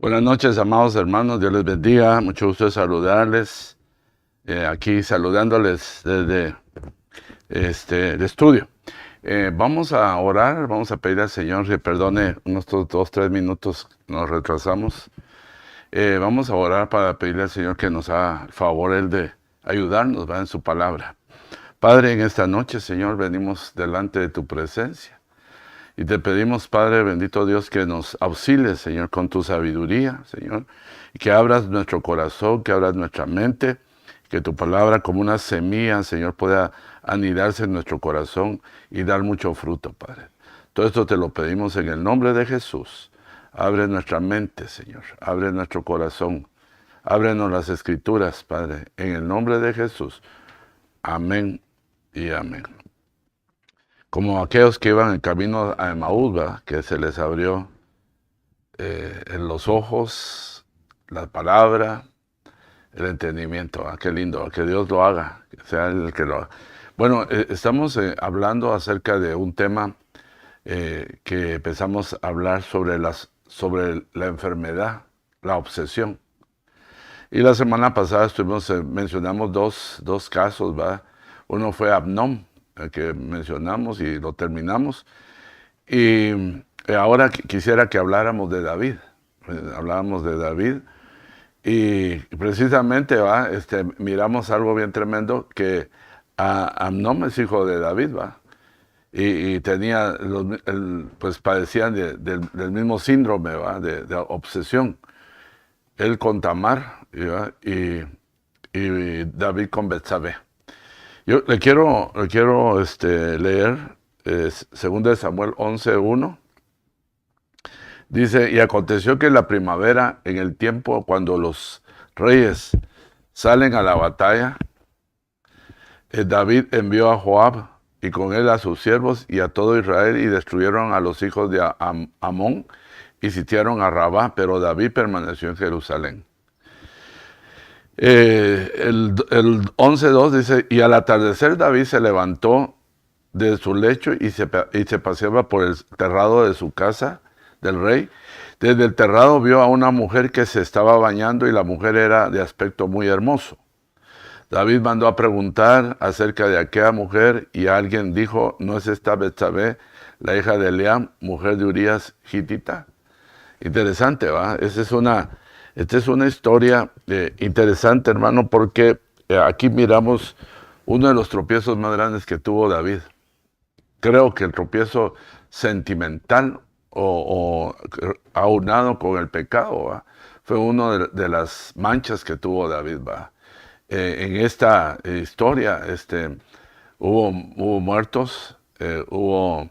Buenas noches, amados hermanos, Dios les bendiga, mucho gusto de saludarles, aquí saludándoles desde el estudio. Vamos a orar, vamos a pedir al Señor que perdone unos 2-3 minutos, nos retrasamos. Vamos a orar para pedirle al Señor que nos haga el favor Él de ayudarnos, en su palabra. Padre, en esta noche, Señor, venimos delante de tu presencia. Y te pedimos, Padre bendito Dios, que nos auxilies, Señor, con tu sabiduría, Señor, y que abras nuestro corazón, que abras nuestra mente, que tu palabra como una semilla, Señor, pueda anidarse en nuestro corazón y dar mucho fruto, Padre. Todo esto te lo pedimos en el nombre de Jesús. Abre nuestra mente, Señor, abre nuestro corazón, ábrenos las escrituras, Padre, en el nombre de Jesús. Amén y amén. Como aquellos que iban en camino a Emaús, que se les abrió en los ojos, la palabra, el entendimiento. Qué lindo, que Dios lo haga, que sea el que lo haga. Bueno, estamos hablando acerca de un tema que empezamos a hablar sobre la enfermedad, la obsesión. Y la semana pasada mencionamos dos casos, ¿va? Uno fue Amnón, el que mencionamos y lo terminamos. Y ahora quisiera que habláramos de David. Hablábamos de David y precisamente miramos algo bien tremendo, que Amnón es hijo de David, y tenía pues padecían del mismo síndrome, de obsesión. Él con Tamar y David con Betsabé. Yo le quiero leer 2 Samuel 11:1. Dice: y aconteció que en la primavera, en el tiempo cuando los reyes salen a la batalla, David envió a Joab y con él a sus siervos y a todo Israel, y destruyeron a los hijos de Amón y sitiaron a Rabá, pero David permaneció en Jerusalén. El 11:2 dice: y al atardecer David se levantó de su lecho y se paseaba por el terrado de su casa del rey. Desde el terrado vio a una mujer que se estaba bañando, y la mujer era de aspecto muy hermoso. David mandó a preguntar acerca de aquella mujer, y alguien dijo: ¿no es esta Betsabé, la hija de Eliam, mujer de Urías Gitita? Interesante, ¿va? Esta es una historia interesante, hermano, porque aquí miramos uno de los tropiezos más grandes que tuvo David. Creo que el tropiezo sentimental o aunado con el pecado, fue una de las manchas que tuvo David. En esta historia hubo muertos, hubo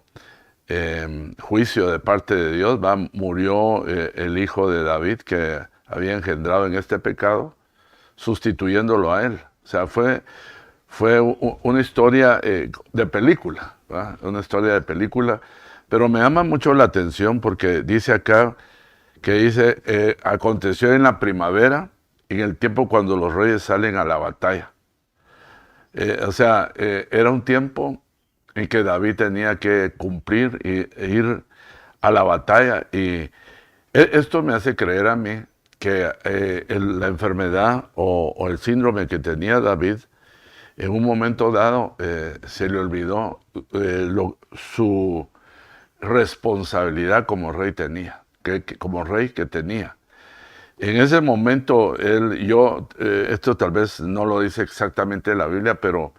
juicio de parte de Dios. Murió el hijo de David que había engendrado en este pecado, sustituyéndolo a él. O sea, fue una historia de película, una historia de película, pero me llama mucho la atención porque dice acá, aconteció en la primavera, en el tiempo cuando los reyes salen a la batalla. Era un tiempo en que David tenía que cumplir e ir a la batalla, y esto me hace creer a mí que la enfermedad o el síndrome que tenía David, en un momento dado se le olvidó su responsabilidad como rey que tenía. En ese momento, esto tal vez no lo dice exactamente la Biblia, pero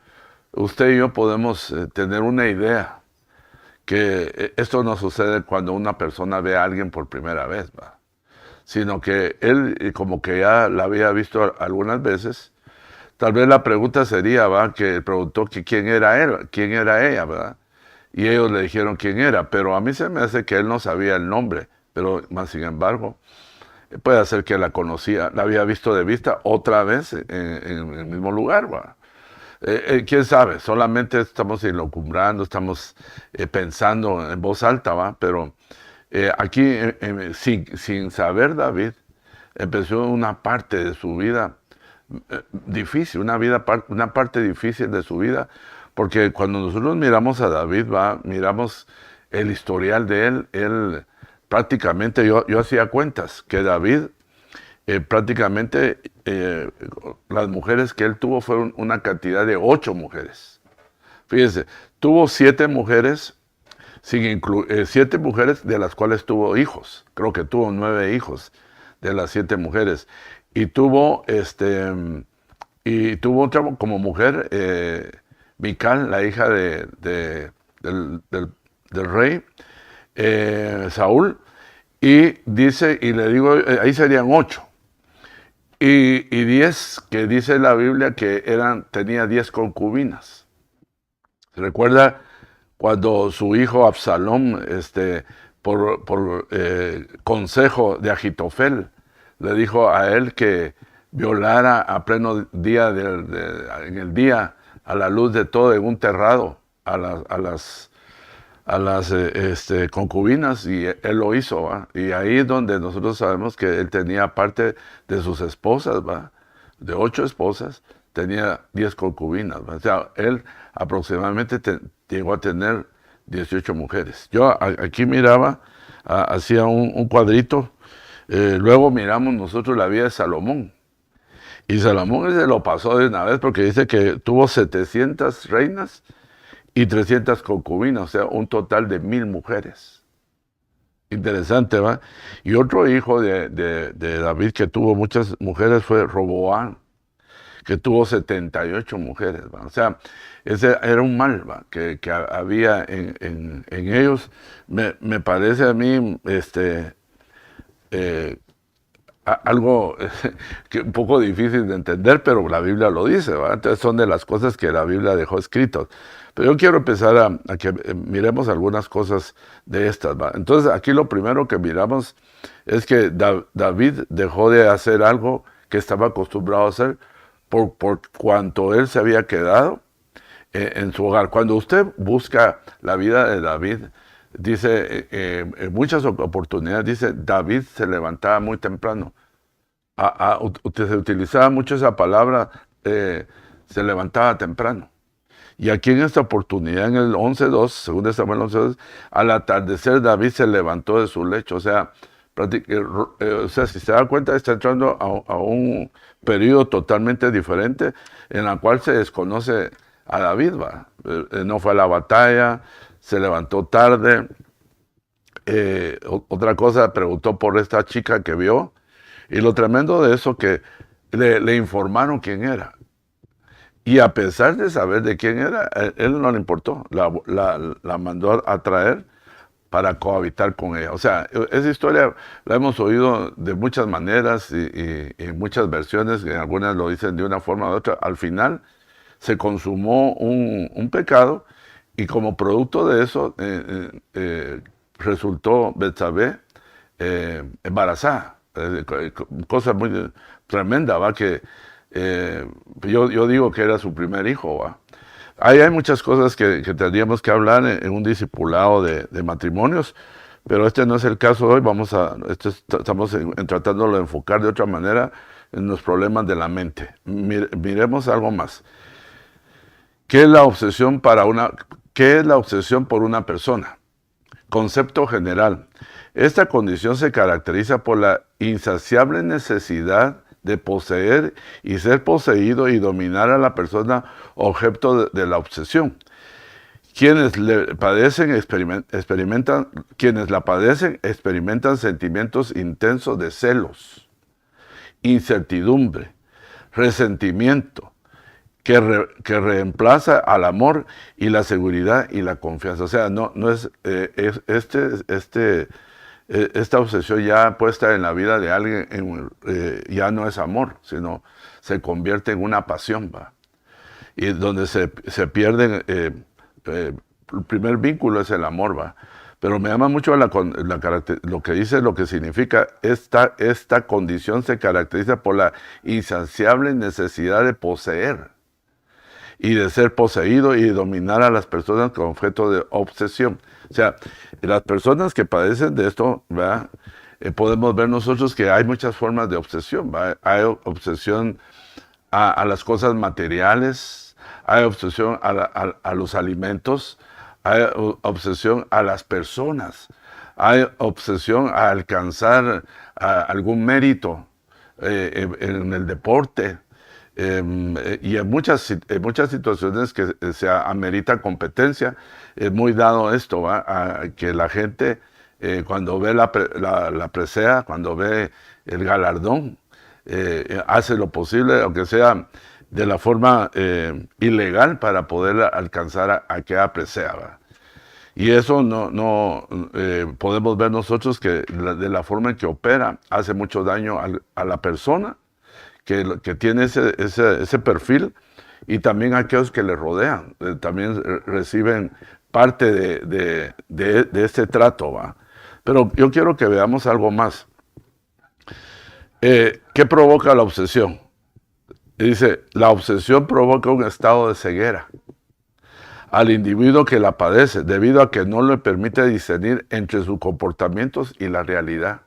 usted y yo podemos tener una idea que esto no sucede cuando una persona ve a alguien por primera vez, sino que él como que ya la había visto algunas veces. Tal vez la pregunta sería, que preguntó que quién era él, quién era ella, ¿verdad? Y ellos le dijeron quién era, pero a mí se me hace que él no sabía el nombre, pero más sin embargo, puede ser que la conocía, la había visto de vista otra vez en el mismo lugar, ¿verdad? Quién sabe, solamente estamos elucubrando, estamos pensando en voz alta, pero aquí, sin saber, David empezó una parte de su vida difícil, una parte difícil de su vida, porque cuando nosotros miramos a David, miramos el historial de él prácticamente yo hacía cuentas, que David prácticamente las mujeres que él tuvo fueron una cantidad de 8 mujeres. Fíjense, tuvo 7 mujeres, 7 mujeres de las cuales tuvo hijos. Creo que tuvo 9 hijos de las 7 mujeres. Y tuvo otra como mujer, Mical, la hija del rey Saúl. Y dice, y le digo, ahí serían 8. Y 10, que dice la Biblia que tenía 10 concubinas. ¿Se recuerda cuando su hijo Absalón, por consejo de Agitofel, le dijo a él que violara a pleno día, en el día, a la luz de todo, en un terrado, a las concubinas, y él lo hizo, ¿va? Y ahí es donde nosotros sabemos que él tenía parte de sus esposas, ¿va? De 8 esposas, tenía 10 concubinas, ¿va? O sea, él aproximadamente llegó a tener 18 mujeres. Yo aquí miraba, hacía un cuadrito, luego miramos nosotros la vida de Salomón. Y Salomón se lo pasó de una vez porque dice que tuvo 700 reinas y 300 concubinas, o sea, un total de 1000 mujeres. Interesante, ¿va? Y otro hijo de David que tuvo muchas mujeres fue Roboam, que tuvo 78 mujeres, ¿va? O sea, ese era un mal, ¿va? Que había en ellos. Me parece a mí algo un poco difícil de entender, pero la Biblia lo dice, ¿va? Entonces son de las cosas que la Biblia dejó escritas. Pero yo quiero empezar a que miremos algunas cosas de estas, ¿va? Entonces aquí lo primero que miramos es que David dejó de hacer algo que estaba acostumbrado a hacer por cuanto él se había quedado en su hogar. Cuando usted busca la vida de David, dice, en muchas oportunidades, dice, David se levantaba muy temprano. Se utilizaba mucho esa palabra, se levantaba temprano. Y aquí en esta oportunidad, en el 11.2, según Samuel 11.2, al atardecer David se levantó de su lecho. O sea, si se da cuenta, está entrando a un periodo totalmente diferente en el cual se desconoce a David, ¿va? No fue a la batalla, se levantó tarde. Otra cosa, preguntó por esta chica que vio. Y lo tremendo de eso, que le informaron quién era. Y a pesar de saber de quién era, él no le importó. La mandó a traer para cohabitar con ella. O sea, esa historia la hemos oído de muchas maneras y en muchas versiones, en algunas lo dicen de una forma u otra. Al final se consumó un pecado y como producto de eso resultó Betsabé embarazada. Cosa muy tremenda, ¿va? Que yo digo que era su primer hijo, ¿va? Ahí hay muchas cosas que tendríamos que hablar en un discipulado de matrimonios, pero este no es el caso de hoy. Estamos tratándolo de enfocar de otra manera en los problemas de la mente. Miremos algo más. ¿Qué es la obsesión por una persona? Concepto general. Esta condición se caracteriza por la insaciable necesidad de poseer y ser poseído y dominar a la persona objeto de la obsesión. Quienes la padecen experimentan sentimientos intensos de celos, incertidumbre, resentimiento, que reemplaza al amor y la seguridad y la confianza. O sea, no es esta obsesión ya puesta en la vida de alguien, ya no es amor, sino se convierte en una pasión, ¿va? Y donde se pierden, el primer vínculo es el amor, ¿va? Pero me llama mucho lo que dice, lo que significa esta condición se caracteriza por la insaciable necesidad de poseer y de ser poseído y de dominar a las personas con objeto de obsesión. O sea, las personas que padecen de esto, ¿verdad? Podemos ver nosotros que hay muchas formas de obsesión, ¿verdad? Hay obsesión a las cosas materiales, hay obsesión a los alimentos, hay obsesión a las personas, hay obsesión a alcanzar algún mérito en el deporte. Y en muchas situaciones que se amerita competencia, es muy dado esto, ¿va? A que la gente cuando ve la presea, cuando ve el galardón, hace lo posible, aunque sea de la forma ilegal, para poder alcanzar a aquella presea, ¿va? Y eso no podemos ver nosotros que de la forma en que opera hace mucho daño a la persona que tiene ese perfil, y también a aquellos que le rodean, también reciben parte de este trato, ¿va? Pero yo quiero que veamos algo más. ¿Qué provoca la obsesión? Dice, la obsesión provoca un estado de ceguera al individuo que la padece, debido a que no le permite discernir entre sus comportamientos y la realidad.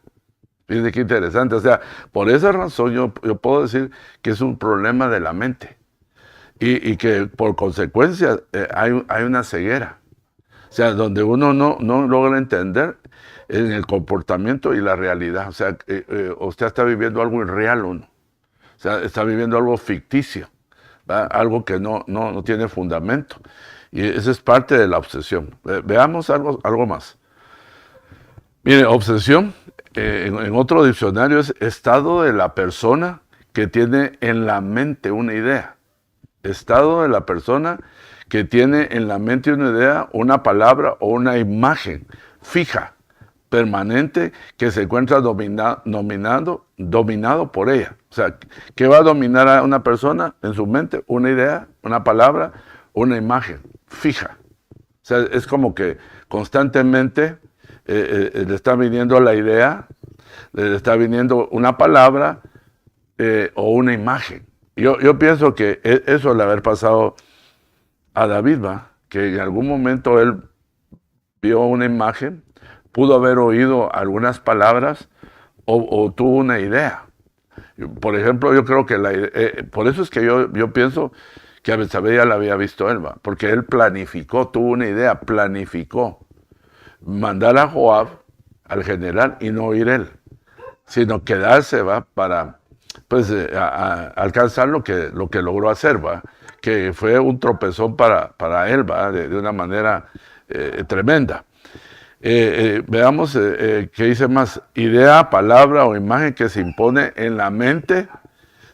Fíjense qué interesante. O sea, por esa razón yo puedo decir que es un problema de la mente y que por consecuencia hay una ceguera. O sea, donde uno no logra entender en el comportamiento y la realidad. O sea, usted está viviendo algo irreal uno. O sea, está viviendo algo ficticio, ¿va? Algo que no tiene fundamento. Y esa es parte de la obsesión. Veamos algo más. Mire, obsesión, en otro diccionario, es estado de la persona que tiene en la mente una idea. Estado de la persona que tiene en la mente una idea, una palabra o una imagen fija, permanente, que se encuentra dominado por ella. O sea, ¿qué va a dominar a una persona en su mente? Una idea, una palabra, una imagen fija. O sea, es como que constantemente le está viniendo la idea, le está viniendo una palabra o una imagen. Yo pienso que eso le haber pasado a David, ¿va? Que en algún momento él vio una imagen, pudo haber oído algunas palabras o tuvo una idea. Por ejemplo, yo creo que por eso es que yo pienso que a Betsabé ya la había visto él, ¿va? Porque él planificó, tuvo una idea, planificó mandar a Joab, al general, y no ir él, sino quedarse, ¿va? Para pues alcanzar lo que logró hacer, ¿va? Que fue un tropezón para él, ¿va? De una manera tremenda. Veamos qué dice más. Idea, palabra o imagen que se impone en la mente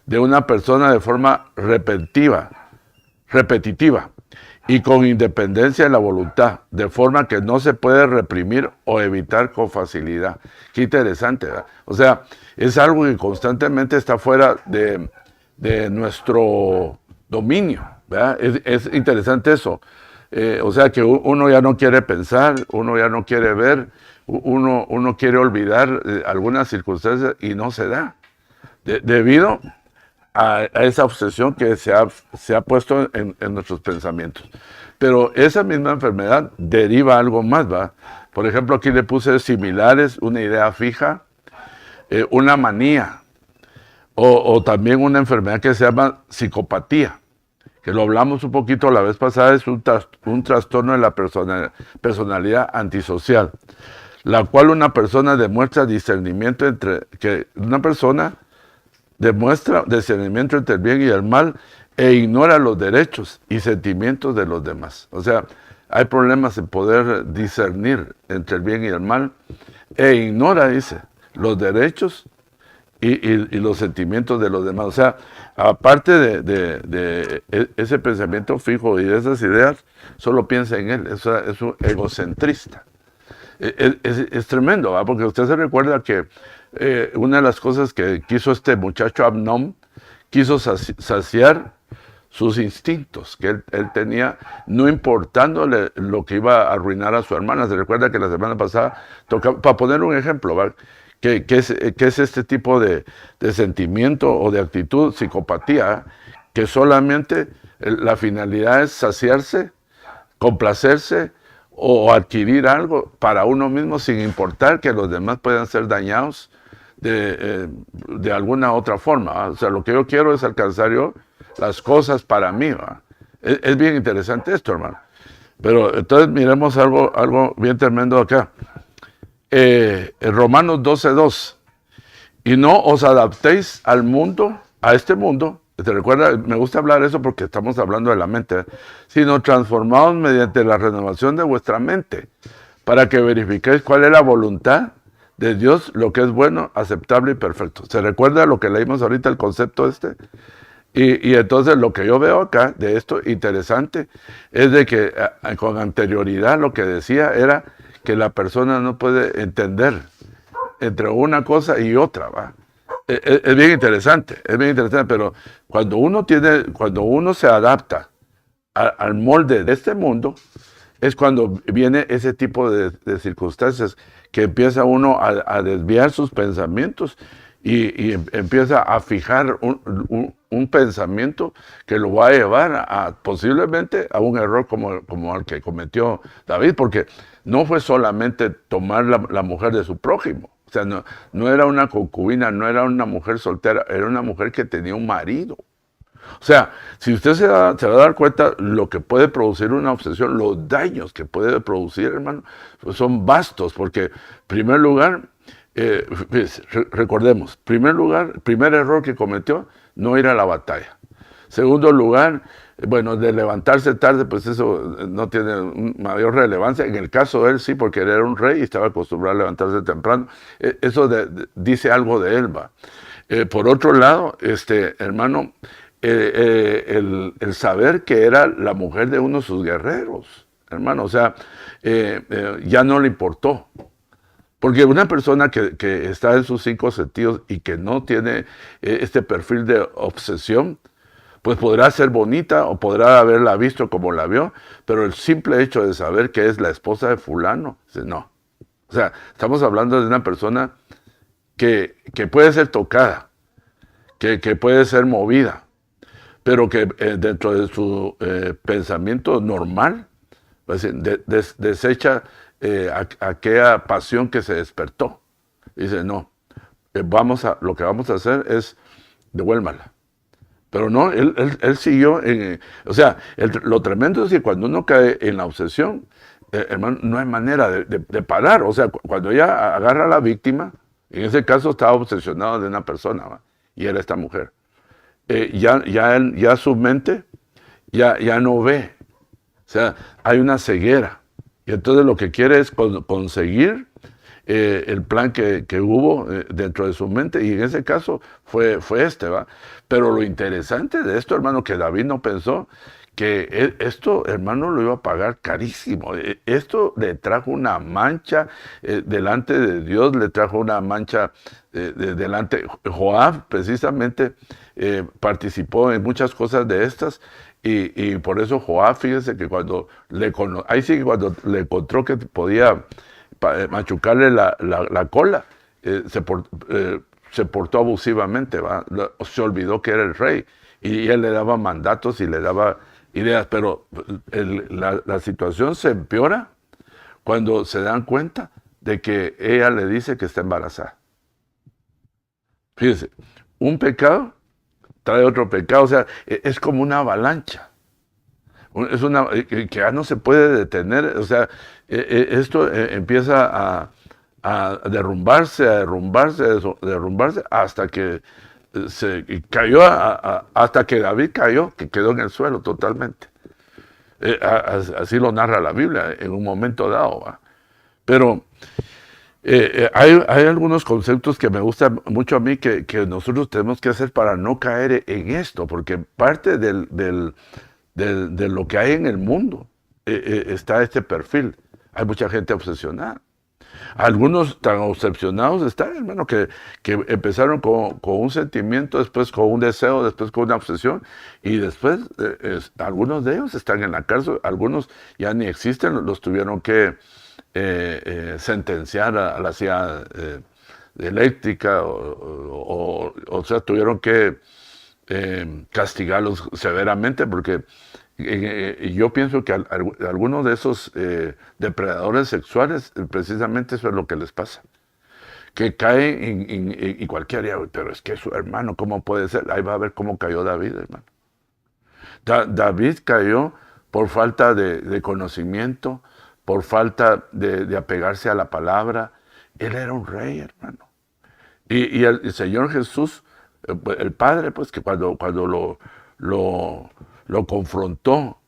de una persona de forma repetitiva y con independencia de la voluntad, de forma que no se puede reprimir o evitar con facilidad. Qué interesante, ¿verdad? O sea, es algo que constantemente está fuera de nuestro dominio, ¿verdad? Es interesante eso. O sea, que uno ya no quiere pensar, uno ya no quiere ver, uno quiere olvidar algunas circunstancias y no se da. Debido a esa obsesión que se ha puesto en nuestros pensamientos. Pero esa misma enfermedad deriva algo más, ¿va? Por ejemplo, aquí le puse similares, una idea fija, una manía, o también una enfermedad que se llama psicopatía, que lo hablamos un poquito la vez pasada, es un trastorno de la personalidad antisocial, la cual una persona demuestra discernimiento demuestra discernimiento entre el bien y el mal e ignora los derechos y sentimientos de los demás. O sea, hay problemas en poder discernir entre el bien y el mal e ignora, dice, los derechos y los sentimientos de los demás. O sea, aparte de ese pensamiento fijo y de esas ideas, solo piensa en él. Es un egocentrista. Es tremendo, ¿va? Porque usted se recuerda que una de las cosas que quiso este muchacho Amnón, quiso saciar sus instintos que él tenía, no importándole lo que iba a arruinar a su hermana. Se recuerda que la semana pasada, para poner un ejemplo, ¿va? ¿Qué es este tipo de sentimiento o de actitud, psicopatía, que solamente la finalidad es saciarse, complacerse o adquirir algo para uno mismo sin importar que los demás puedan ser dañados de alguna otra forma, ¿va? O sea, lo que yo quiero es alcanzar yo las cosas para mí, ¿va? Es bien interesante esto, hermano. Pero entonces miremos algo bien tremendo acá. en Romanos 12:2. Y no os adaptéis al mundo, a este mundo. ¿Te recuerda? Me gusta hablar eso porque estamos hablando de la mente. Sino transformados mediante la renovación de vuestra mente, para que verifiquéis cuál es la voluntad de Dios, lo que es bueno, aceptable y perfecto. ¿Se recuerda lo que leímos ahorita, el concepto este? Y entonces lo que yo veo acá de esto interesante es de que con anterioridad lo que decía era que la persona no puede entender entre una cosa y otra, ¿va? Es bien interesante, pero cuando uno se adapta al molde de este mundo, es cuando viene ese tipo de circunstancias que empieza uno a desviar sus pensamientos y empieza a fijar un pensamiento que lo va a llevar posiblemente a un error como el que cometió David, porque no fue solamente tomar la mujer de su prójimo. O sea, no era una concubina, no era una mujer soltera, era una mujer que tenía un marido. O sea, si usted se va a dar cuenta lo que puede producir una obsesión, los daños que puede producir, hermano, pues son vastos, porque, en primer lugar, recordemos, primer error que cometió, no ir a la batalla. Segundo lugar, bueno, de levantarse tarde, pues eso no tiene mayor relevancia. En el caso de él sí, porque él era un rey y estaba acostumbrado a levantarse temprano. Eso dice algo de él, va. Por otro lado, hermano, el saber que era la mujer de uno de sus guerreros, hermano, o sea, ya no le importó. Porque una persona que está en sus 5 sentidos y que no tiene este perfil de obsesión, pues podrá ser bonita o podrá haberla visto como la vio, pero el simple hecho de saber que es la esposa de fulano, no. O sea, estamos hablando de una persona que puede ser tocada, que puede ser movida, pero que dentro de su pensamiento normal, pues, desecha aquella pasión que se despertó. Dice, no, lo que vamos a hacer es devuélvala. Pero no, él siguió, o sea, lo tremendo es que cuando uno cae en la obsesión, hermano, no hay manera de parar. O sea, cuando ella agarra a la víctima, en ese caso estaba obsesionado de una persona, ¿va? Y era esta mujer. Ya su mente ya no ve. O sea, hay una ceguera. Y entonces lo que quiere es conseguir el plan que hubo dentro de su mente, y en ese caso fue ¿va? Pero lo interesante de esto, hermano, que David no pensó que esto, hermano, lo iba a pagar carísimo. Esto le trajo una mancha delante de Dios, le trajo una mancha delante. Joab, precisamente, participó en muchas cosas de estas, y por eso Joab, fíjese que ahí sí que cuando le encontró que podía machucarle la cola, se portó abusivamente, ¿va? Se olvidó que era el rey, y él le daba mandatos y le daba ideas, pero la situación se empeora cuando se dan cuenta de que ella le dice que está embarazada. Fíjense, un pecado trae otro pecado, o sea, es como una avalancha. Es una que ya no se puede detener, o sea, esto empieza a derrumbarse, hasta que se cayó, hasta que David cayó, que quedó en el suelo totalmente. Así lo narra la Biblia en un momento dado, ¿va? Pero hay algunos conceptos que me gustan mucho a mí que nosotros tenemos que hacer para no caer en esto, porque parte de lo que hay en el mundo está este perfil. Hay mucha gente obsesionada. Algunos tan obsesionados están, hermano, que empezaron con un sentimiento, después con un deseo, después con una obsesión, y después algunos de ellos están en la cárcel, algunos ya ni existen, los tuvieron que sentenciar a la silla eléctrica, o sea, tuvieron que castigarlos severamente, porque yo pienso que algunos de esos depredadores sexuales, precisamente eso es lo que les pasa, que caen en cualquier área. Pero es que su hermano, ¿cómo puede ser? Ahí va a ver cómo cayó David, hermano. David cayó por falta de conocimiento, por falta de apegarse a la palabra, Él era un rey, hermano. Y el Señor Jesús, el Padre, pues que cuando lo confrontó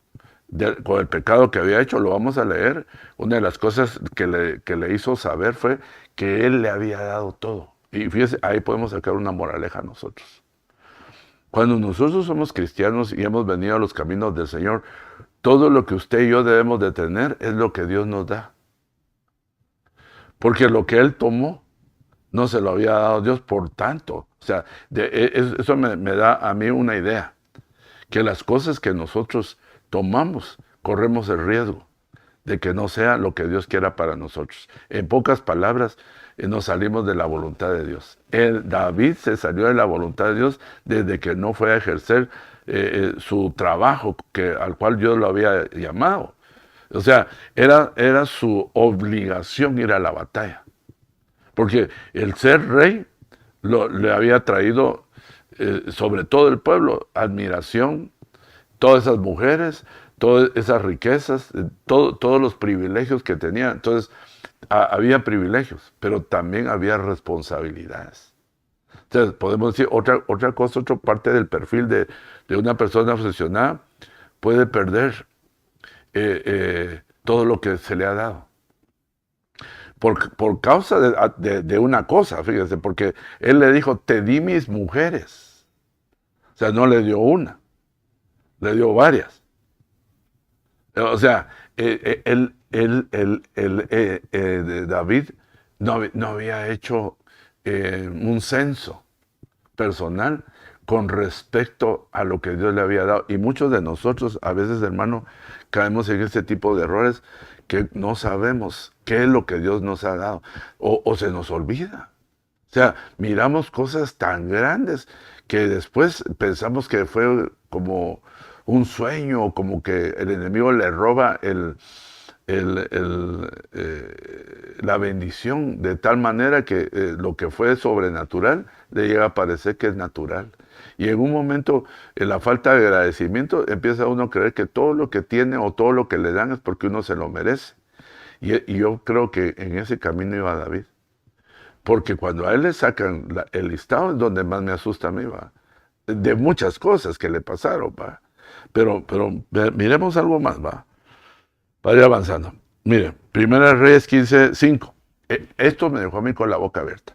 con el pecado que había hecho, lo vamos a leer, una de las cosas que le hizo saber fue que Él le había dado todo. Y fíjese, ahí podemos sacar una moraleja nosotros. Cuando nosotros somos cristianos y hemos venido a los caminos del Señor, todo lo que usted y yo debemos de tener es lo que Dios nos da. Porque lo que Él tomó, no se lo había dado Dios, por tanto. O sea, eso me da a mí una idea. Que las cosas que nosotros tomamos, corremos el riesgo de que no sea lo que Dios quiera para nosotros. En pocas palabras, nos salimos de la voluntad de Dios. David se salió de la voluntad de Dios desde que no fue a ejercer su trabajo al cual Dios lo había llamado. O sea, era su obligación ir a la batalla. Porque el ser rey le había traído, sobre todo el pueblo, admiración, todas esas mujeres, todas esas riquezas, todos los privilegios que tenía. Entonces, había privilegios, pero también había responsabilidades. Entonces, podemos decir otra cosa, otra parte del perfil de una persona obsesionada, puede perder todo lo que se le ha dado. Por causa de una cosa, fíjese, porque él le dijo, te di mis mujeres. O sea, no le dio una, le dio varias. O sea, David no había hecho un censo personal con respecto a lo que Dios le había dado. Y muchos de nosotros, a veces, hermano, caemos en este tipo de errores que no sabemos qué es lo que Dios nos ha dado, o se nos olvida. O sea, miramos cosas tan grandes que después pensamos que fue como un sueño, como que el enemigo le roba la bendición de tal manera que lo que fue sobrenatural le llega a parecer que es natural. Y en un momento, en la falta de agradecimiento, empieza uno a creer que todo lo que tiene o todo lo que le dan es porque uno se lo merece. Y yo creo que en ese camino iba David. Porque cuando a él le sacan el listado es donde más me asusta a mí, va. De muchas cosas que le pasaron, va. Pero miremos algo más, va. Para ir avanzando. Mire, 1 Reyes 15:5. Esto me dejó a mí con la boca abierta.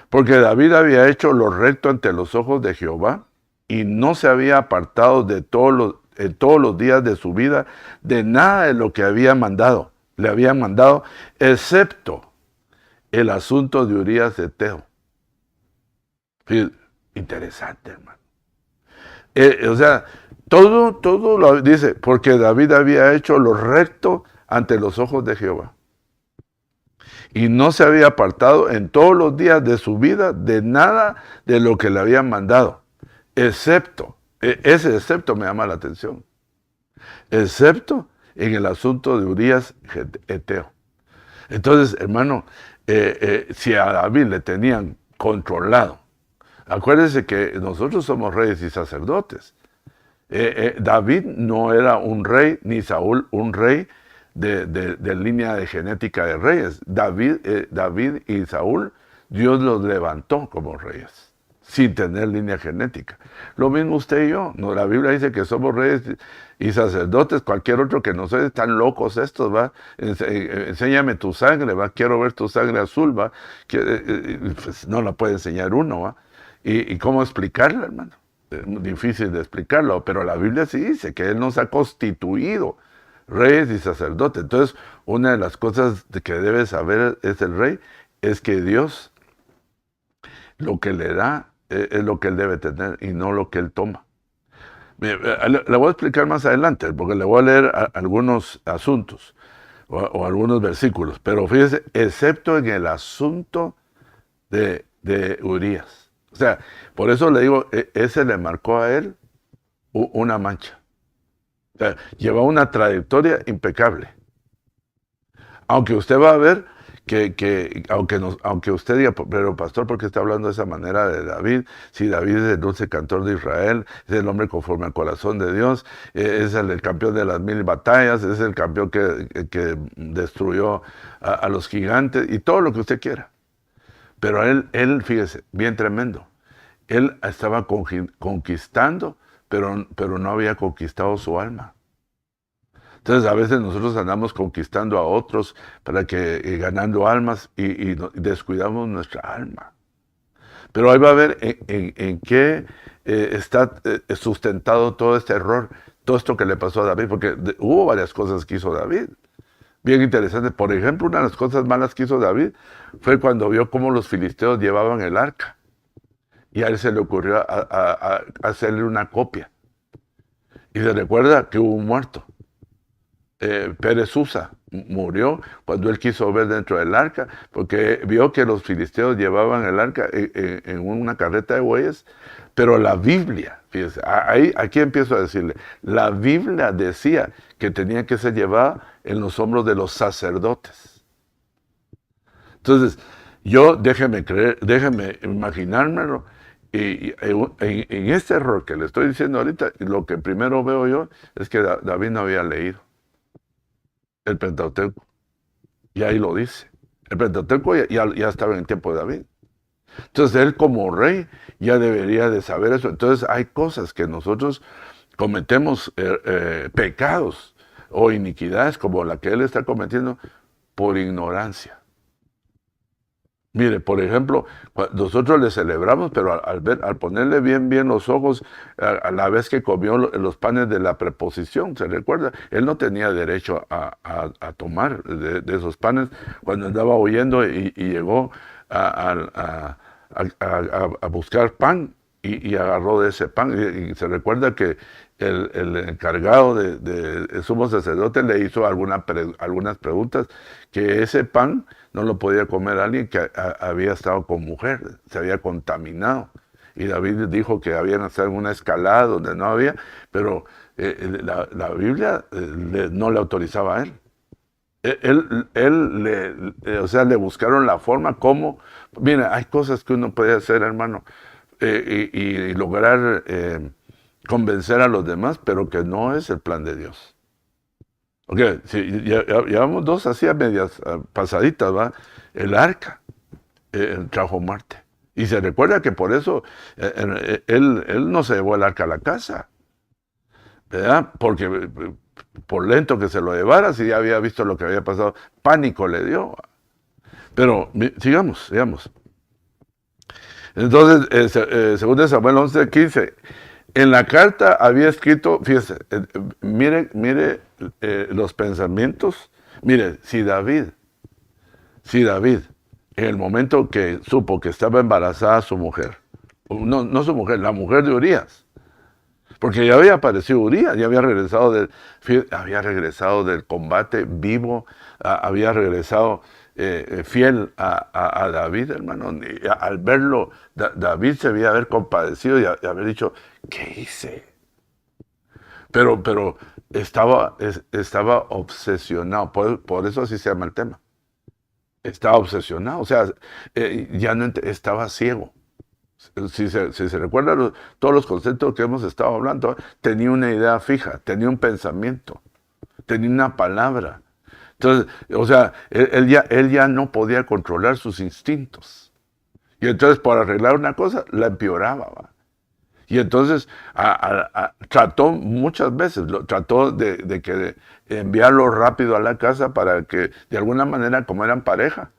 Porque David había hecho lo recto ante los ojos de Jehová y no se había apartado en todos los días de su vida de nada de lo que le habían mandado, excepto el asunto de Urías Eteo. Interesante, hermano. O sea, todo lo dice, porque David había hecho lo recto ante los ojos de Jehová. Y no se había apartado en todos los días de su vida de nada de lo que le habían mandado, excepto, ese excepto me llama la atención, excepto en el asunto de Urías Eteo. Entonces, hermano, si a David le tenían controlado, acuérdense que nosotros somos reyes y sacerdotes. David no era un rey, ni Saúl un rey de línea de genética de reyes. David y Saúl, Dios los levantó como reyes, sin tener línea genética. Lo mismo usted y yo. No, la Biblia dice que somos reyes y sacerdotes. Cualquier otro que no sea, están locos estos, ¿va? Enséñame tu sangre, ¿va? Quiero ver tu sangre azul, ¿va? Pues no la puede enseñar uno, ¿va? ¿Y cómo explicarla, hermano? Es muy difícil de explicarlo, pero la Biblia sí dice que Él nos ha constituido reyes y sacerdotes. Entonces, una de las cosas que debe saber es el rey, es que Dios lo que le da es lo que él debe tener y no lo que él toma. Le voy a explicar más adelante, porque le voy a leer algunos asuntos o algunos versículos, pero fíjese, excepto en el asunto de Urías. O sea, por eso le digo, ese le marcó a él una mancha. O sea, lleva una trayectoria impecable. Aunque usted va a ver aunque usted diga, pero pastor, ¿por qué está hablando de esa manera de David? Si David es el dulce cantor de Israel, es el hombre conforme al corazón de Dios, es el campeón de las 1000 batallas, es el campeón que destruyó a los gigantes y todo lo que usted quiera. Pero fíjese, bien tremendo. Él estaba conquistando, pero no había conquistado su alma. Entonces a veces nosotros andamos conquistando a otros para que ganando almas y descuidamos nuestra alma. Pero ahí va a ver en qué está sustentado todo este error, todo esto que le pasó a David, porque hubo varias cosas que hizo David. Bien interesante. Por ejemplo, una de las cosas malas que hizo David fue cuando vio cómo los filisteos llevaban el arca. Y a él se le ocurrió hacerle una copia. Y se recuerda que hubo un muerto. Pérez Usa murió cuando él quiso ver dentro del arca, porque vio que los filisteos llevaban el arca en una carreta de bueyes, pero la Biblia, fíjese, aquí empiezo a decirle, la Biblia decía que tenía que ser llevada en los hombros de los sacerdotes. Entonces, déjeme imaginármelo, y en este error que le estoy diciendo ahorita, lo que primero veo yo es que David no había leído el Pentateuco. Y ahí lo dice. El Pentateuco ya estaba en el tiempo de David. Entonces él como rey ya debería de saber eso. Entonces hay cosas que nosotros cometemos, pecados o iniquidades como la que él está cometiendo por ignorancia. Mire, por ejemplo, nosotros le celebramos, pero al ponerle bien los ojos, a la vez que comió los panes de la preposición, ¿se recuerda? Él no tenía derecho a tomar de esos panes cuando andaba huyendo y llegó a buscar pan y agarró de ese pan. Y se recuerda que el encargado del sumo sacerdote le hizo algunas preguntas, que ese pan no lo podía comer alguien que había estado con mujer, se había contaminado. Y David dijo que habían hecho una escalada donde no había, pero la Biblia no le autorizaba a él. O sea, le buscaron la forma como, mira, hay cosas que uno puede hacer, hermano, y lograr convencer a los demás, pero que no es el plan de Dios. Ok, sí, llevamos dos así a medias pasaditas, ¿va? El arca trajo muerte. Y se recuerda que por eso él no se llevó el arca a la casa, ¿verdad? Porque por lento que se lo llevara, si ya había visto lo que había pasado, pánico le dio. Pero sigamos. Entonces, según Samuel 11:15, en la carta había escrito, fíjese, mire los pensamientos. Mire, si David, en el momento que supo que estaba embarazada su mujer, no su mujer, la mujer de Urías, porque ya había aparecido Urías, ya había regresado del combate vivo, había regresado fiel a David, hermano. Y al verlo, David se había haber compadecido y haber dicho, ¿qué hice? Pero estaba obsesionado, por eso así se llama el tema. Estaba obsesionado, o sea, ya no estaba ciego. Si se recuerdan todos los conceptos que hemos estado hablando, tenía una idea fija, tenía un pensamiento, tenía una palabra. Entonces, o sea, él ya no podía controlar sus instintos. Y entonces, para arreglar una cosa, la empeoraba, ¿va? Y entonces trató muchas veces, trató de enviarlo rápido a la casa para que, de alguna manera, como eran pareja,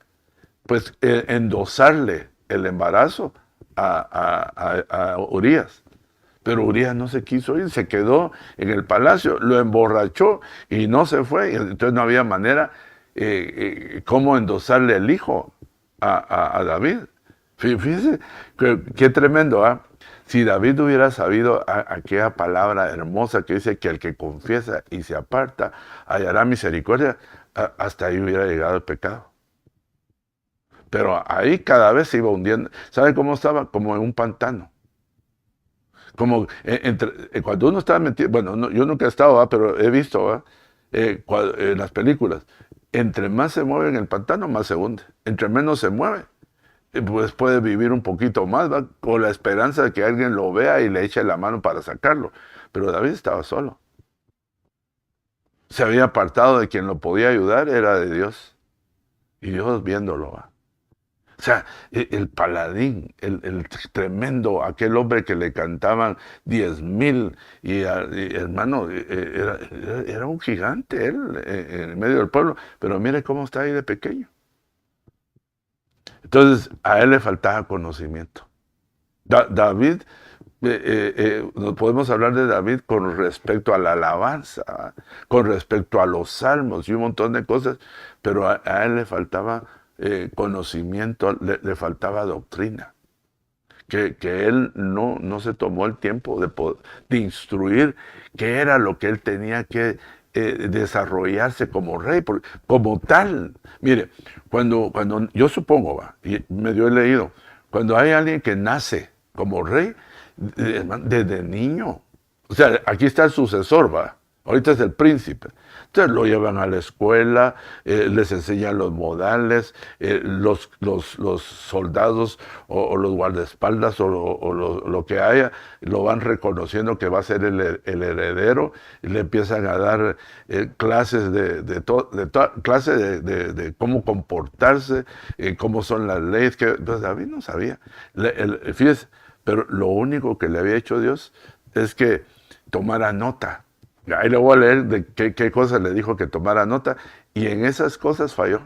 pues endosarle el embarazo a Urías. Pero Urías no se quiso ir, se quedó en el palacio, lo emborrachó y no se fue. Y entonces no había manera cómo endosarle el hijo a David. Fíjese qué tremendo, ¿ah? Si David hubiera sabido aquella palabra hermosa que dice que el que confiesa y se aparta hallará misericordia, hasta ahí hubiera llegado el pecado. Pero ahí cada vez se iba hundiendo. ¿Sabe cómo estaba? Como en un pantano. Como cuando uno está metido, bueno, yo nunca he estado, pero he visto en las películas, entre más se mueve en el pantano, más se hunde. Entre menos se mueve, pues puede vivir un poquito más, ¿va? Con la esperanza de que alguien lo vea y le eche la mano para sacarlo. Pero David estaba solo. Se había apartado de quien lo podía ayudar, era de Dios. Y Dios viéndolo, ¿va? O sea, el paladín, el tremendo, aquel hombre que le cantaban 10,000, y, hermano, era un gigante él, en medio del pueblo, pero mire cómo está ahí de pequeño. Entonces, a él le faltaba conocimiento. David, nos podemos hablar de David con respecto a la alabanza, con respecto a los salmos y un montón de cosas, pero a él le faltaba conocimiento, le faltaba doctrina, que él no se tomó el tiempo de instruir qué era lo que él tenía que desarrollarse como rey, como tal. Mire, cuando yo supongo, y medio he leído, cuando hay alguien que nace como rey, desde niño, o sea, aquí está el sucesor, ahorita es el príncipe. Entonces lo llevan a la escuela, les enseñan los modales, los soldados o los guardaespaldas o lo que haya, lo van reconociendo que va a ser el heredero, y le empiezan a dar clases de cómo comportarse, cómo son las leyes, que pues David no sabía. Fíjese, pero lo único que le había hecho Dios es que tomara nota. Ahí le voy a leer de qué cosas le dijo que tomara nota, y en esas cosas falló.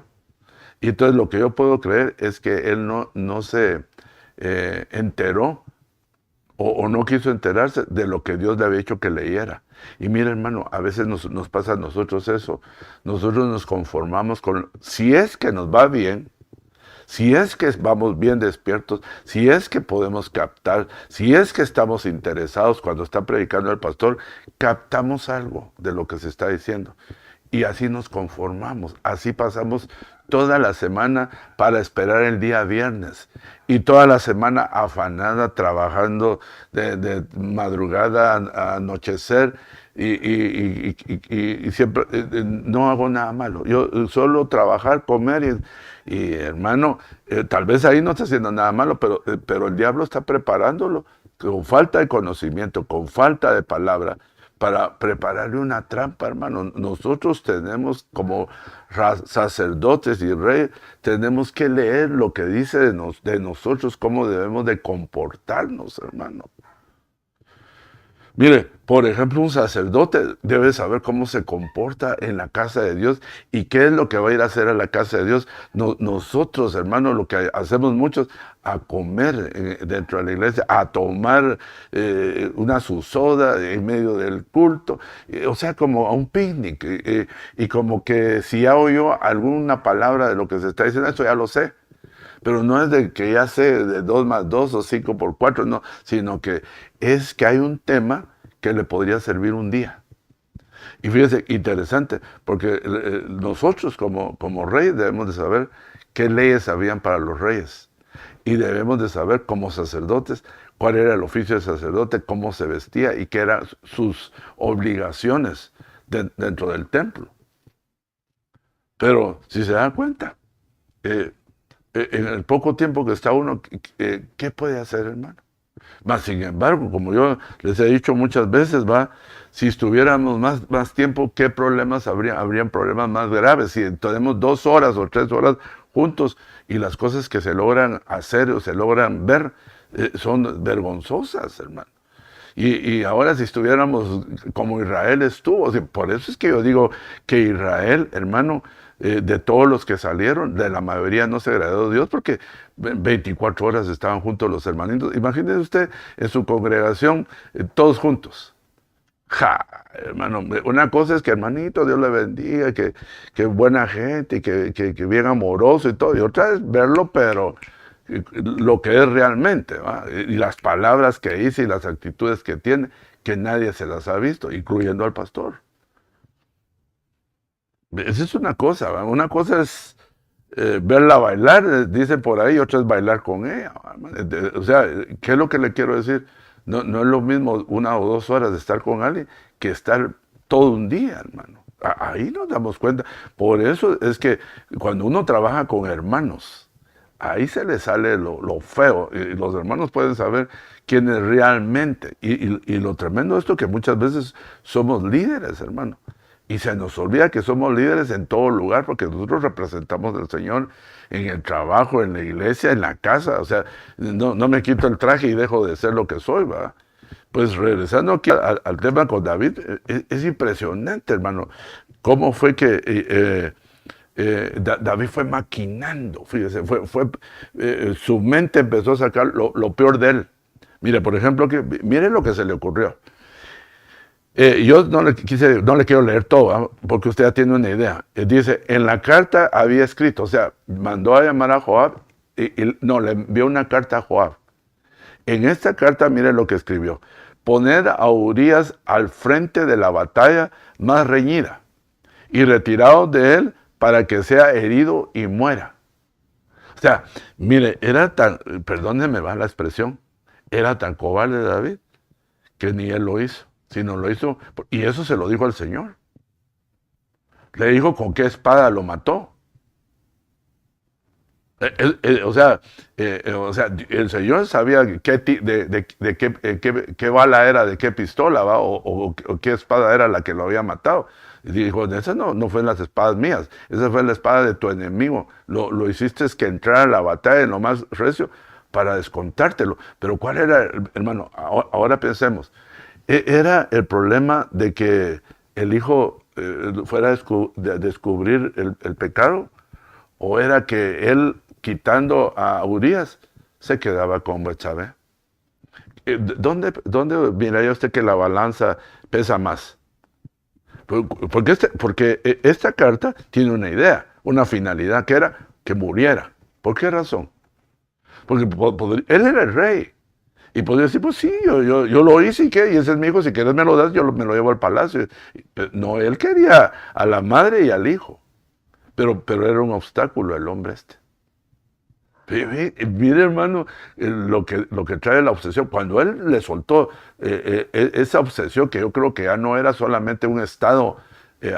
Y entonces lo que yo puedo creer es que él no se enteró o no quiso enterarse de lo que Dios le había hecho que leyera. Y mira, hermano, a veces nos pasa a nosotros eso. Nosotros nos conformamos con, si es que nos va bien, si es que vamos bien despiertos, si es que podemos captar, si es que estamos interesados cuando está predicando el pastor, captamos algo de lo que se está diciendo. Y así nos conformamos, así pasamos toda la semana para esperar el día viernes. Y toda la semana afanada, trabajando de madrugada a anochecer, y siempre no hago nada malo. Yo solo trabajar, comer y hermano, tal vez ahí no está haciendo nada malo, pero el diablo está preparándolo con falta de conocimiento, con falta de palabra, para prepararle una trampa, hermano. Nosotros tenemos, como sacerdotes y reyes, tenemos que leer lo que dice de nosotros, cómo debemos de comportarnos, hermano. Mire, por ejemplo, un sacerdote debe saber cómo se comporta en la casa de Dios y qué es lo que va a ir a hacer a la casa de Dios. Nosotros, hermanos, lo que hacemos muchos, a comer dentro de la iglesia, a tomar una su soda en medio del culto, o sea, como a un picnic, y como que si ya oyó alguna palabra de lo que se está diciendo, eso ya lo sé. Pero no es de que ya sé de 2 más 2 o 5 por 4, no, sino que es que hay un tema que le podría servir un día. Y fíjese, interesante, porque nosotros como reyes debemos de saber qué leyes habían para los reyes. Y debemos de saber como sacerdotes cuál era el oficio de sacerdote, cómo se vestía y qué eran sus obligaciones dentro del templo. Pero si se dan cuenta, en el poco tiempo que está uno, ¿qué puede hacer, hermano? Mas, sin embargo, como yo les he dicho muchas veces, si estuviéramos más tiempo, ¿qué problemas habría? Habrían problemas más graves. Si tenemos 2 horas o 3 horas juntos y las cosas que se logran hacer o se logran ver son vergonzosas, hermano. Y ahora si estuviéramos como Israel estuvo, por eso es que yo digo que Israel, hermano, de todos los que salieron, de la mayoría no se agradó a Dios, porque 24 horas estaban juntos los hermanitos. Imagínese usted en su congregación, todos juntos. Hermano, una cosa es que hermanito, Dios le bendiga, que buena gente, que bien amoroso y todo, y otra es verlo, pero lo que es realmente, y las palabras que dice y las actitudes que tiene, que nadie se las ha visto, incluyendo al pastor. Esa es una cosa, una cosa es verla bailar, dicen por ahí, otra es bailar con ella. O sea, ¿qué es lo que le quiero decir? No es lo mismo 1 o 2 horas de estar con alguien que estar todo un día, hermano. Ahí nos damos cuenta. Por eso es que cuando uno trabaja con hermanos, ahí se le sale lo feo. Y los hermanos pueden saber quién es realmente. Y lo tremendo de esto es que muchas veces somos líderes, hermano. Y se nos olvida que somos líderes en todo lugar, porque nosotros representamos al Señor en el trabajo, en la iglesia, en la casa. O sea, no me quito el traje y dejo de ser lo que soy, ¿va? Pues regresando aquí al tema con David, es impresionante, hermano, cómo fue que David fue maquinando, fíjese, su mente empezó a sacar lo peor de él. Mire, por ejemplo, mire lo que se le ocurrió. Yo no le quiero leer todo, ¿eh? Porque usted ya tiene una idea. Dice, en la carta había escrito, o sea, mandó a llamar a Joab, le envió una carta a Joab. En esta carta, mire lo que escribió. Poner a Urías al frente de la batalla más reñida y retirado de él para que sea herido y muera. O sea, mire, perdónenme va la expresión, era tan cobarde David que ni él lo hizo, sino lo hizo, y eso se lo dijo al Señor. Le dijo con qué espada lo mató. O sea, el Señor sabía de qué bala era, de qué pistola, ¿va? O qué espada era la que lo había matado. Y dijo, esa no fue en las espadas mías, esa fue en la espada de tu enemigo. Lo hiciste es que entrara a la batalla en lo más recio para descontártelo. Pero ¿cuál era, hermano? Ahora pensemos. Era el problema de que el hijo fuera a descubrir el pecado, o era que él, quitando a Urías, se quedaba con Betsabé. ¿Dónde miraría usted que la balanza pesa más? Porque esta carta tiene una idea, una finalidad, que era que muriera. ¿Por qué razón? Porque él era el rey. Y podría decir, pues sí, yo lo hice y qué, y ese es mi hijo, si quieres me lo das, me lo llevo al palacio. Pero no, él quería a la madre y al hijo. Pero era un obstáculo el hombre este. Mire, hermano, lo que trae la obsesión. Cuando él le soltó esa obsesión, que yo creo que ya no era solamente un estado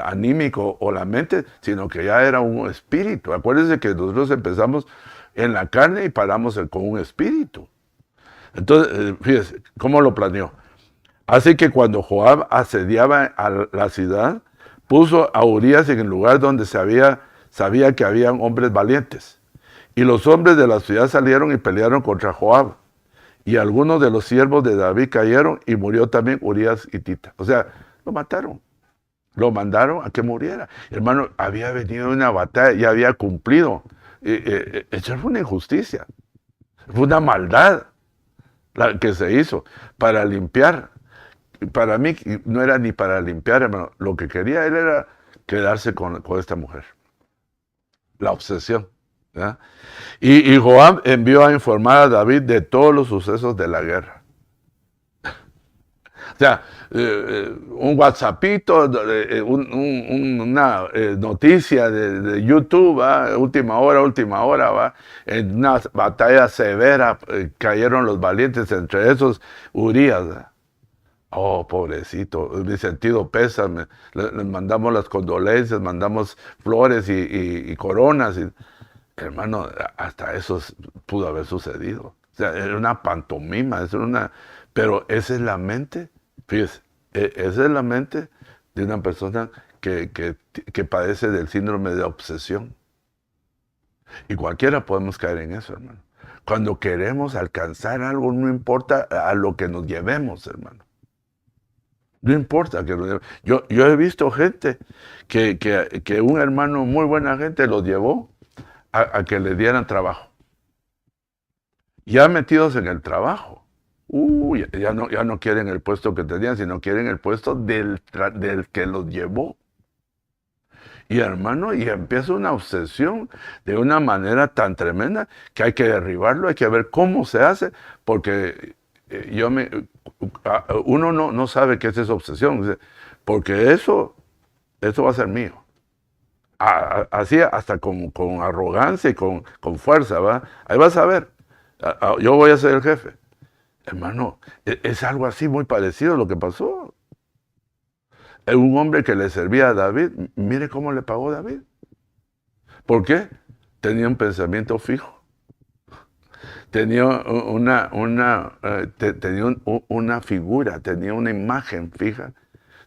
anímico o la mente, sino que ya era un espíritu. Acuérdense que nosotros empezamos en la carne y paramos con un espíritu. Entonces, fíjese, ¿cómo lo planeó? Así que cuando Joab asediaba a la ciudad, puso a Urías en el lugar donde sabía que habían hombres valientes. Y los hombres de la ciudad salieron y pelearon contra Joab. Y algunos de los siervos de David cayeron y murió también Urías hitita. O sea, lo mataron. Lo mandaron a que muriera. Hermano, había venido una batalla y había cumplido. Eso fue una injusticia. Fue una maldad la que se hizo para limpiar. Para mí no era ni para limpiar, hermano. Lo que quería él era quedarse con esta mujer. La obsesión. ¿Ya? Y Joab envió a informar a David de todos los sucesos de la guerra. O sea, un WhatsAppito, una noticia de YouTube, ¿va? Última hora, ¿va? En una batalla severa cayeron los valientes, entre esos Urías. ¿Va? Oh, pobrecito, mi sentido pésame. Les mandamos las condolencias, mandamos flores y coronas. Hermano, hasta eso pudo haber sucedido. O sea, era una pantomima, pero esa es la mente, fíjese, esa es la mente de una persona que padece del síndrome de obsesión. Y cualquiera podemos caer en eso, hermano. Cuando queremos alcanzar algo, no importa a lo que nos llevemos, hermano. No importa que yo he visto gente que un hermano muy buena gente los llevó a que le dieran trabajo. Ya metidos en el trabajo, ya no quieren el puesto que tenían, sino quieren el puesto del que los llevó. Y hermano, y empieza una obsesión de una manera tan tremenda que hay que derribarlo, hay que ver cómo se hace, porque uno no sabe qué es esa obsesión, porque eso va a ser mío. Así hasta con arrogancia y con fuerza, ¿va? Ahí vas a ver, yo voy a ser el jefe. Hermano, es algo así muy parecido a lo que pasó. Un hombre que le servía a David, mire cómo le pagó David. ¿Por qué? Tenía un pensamiento fijo. Tenía una figura, tenía una imagen fija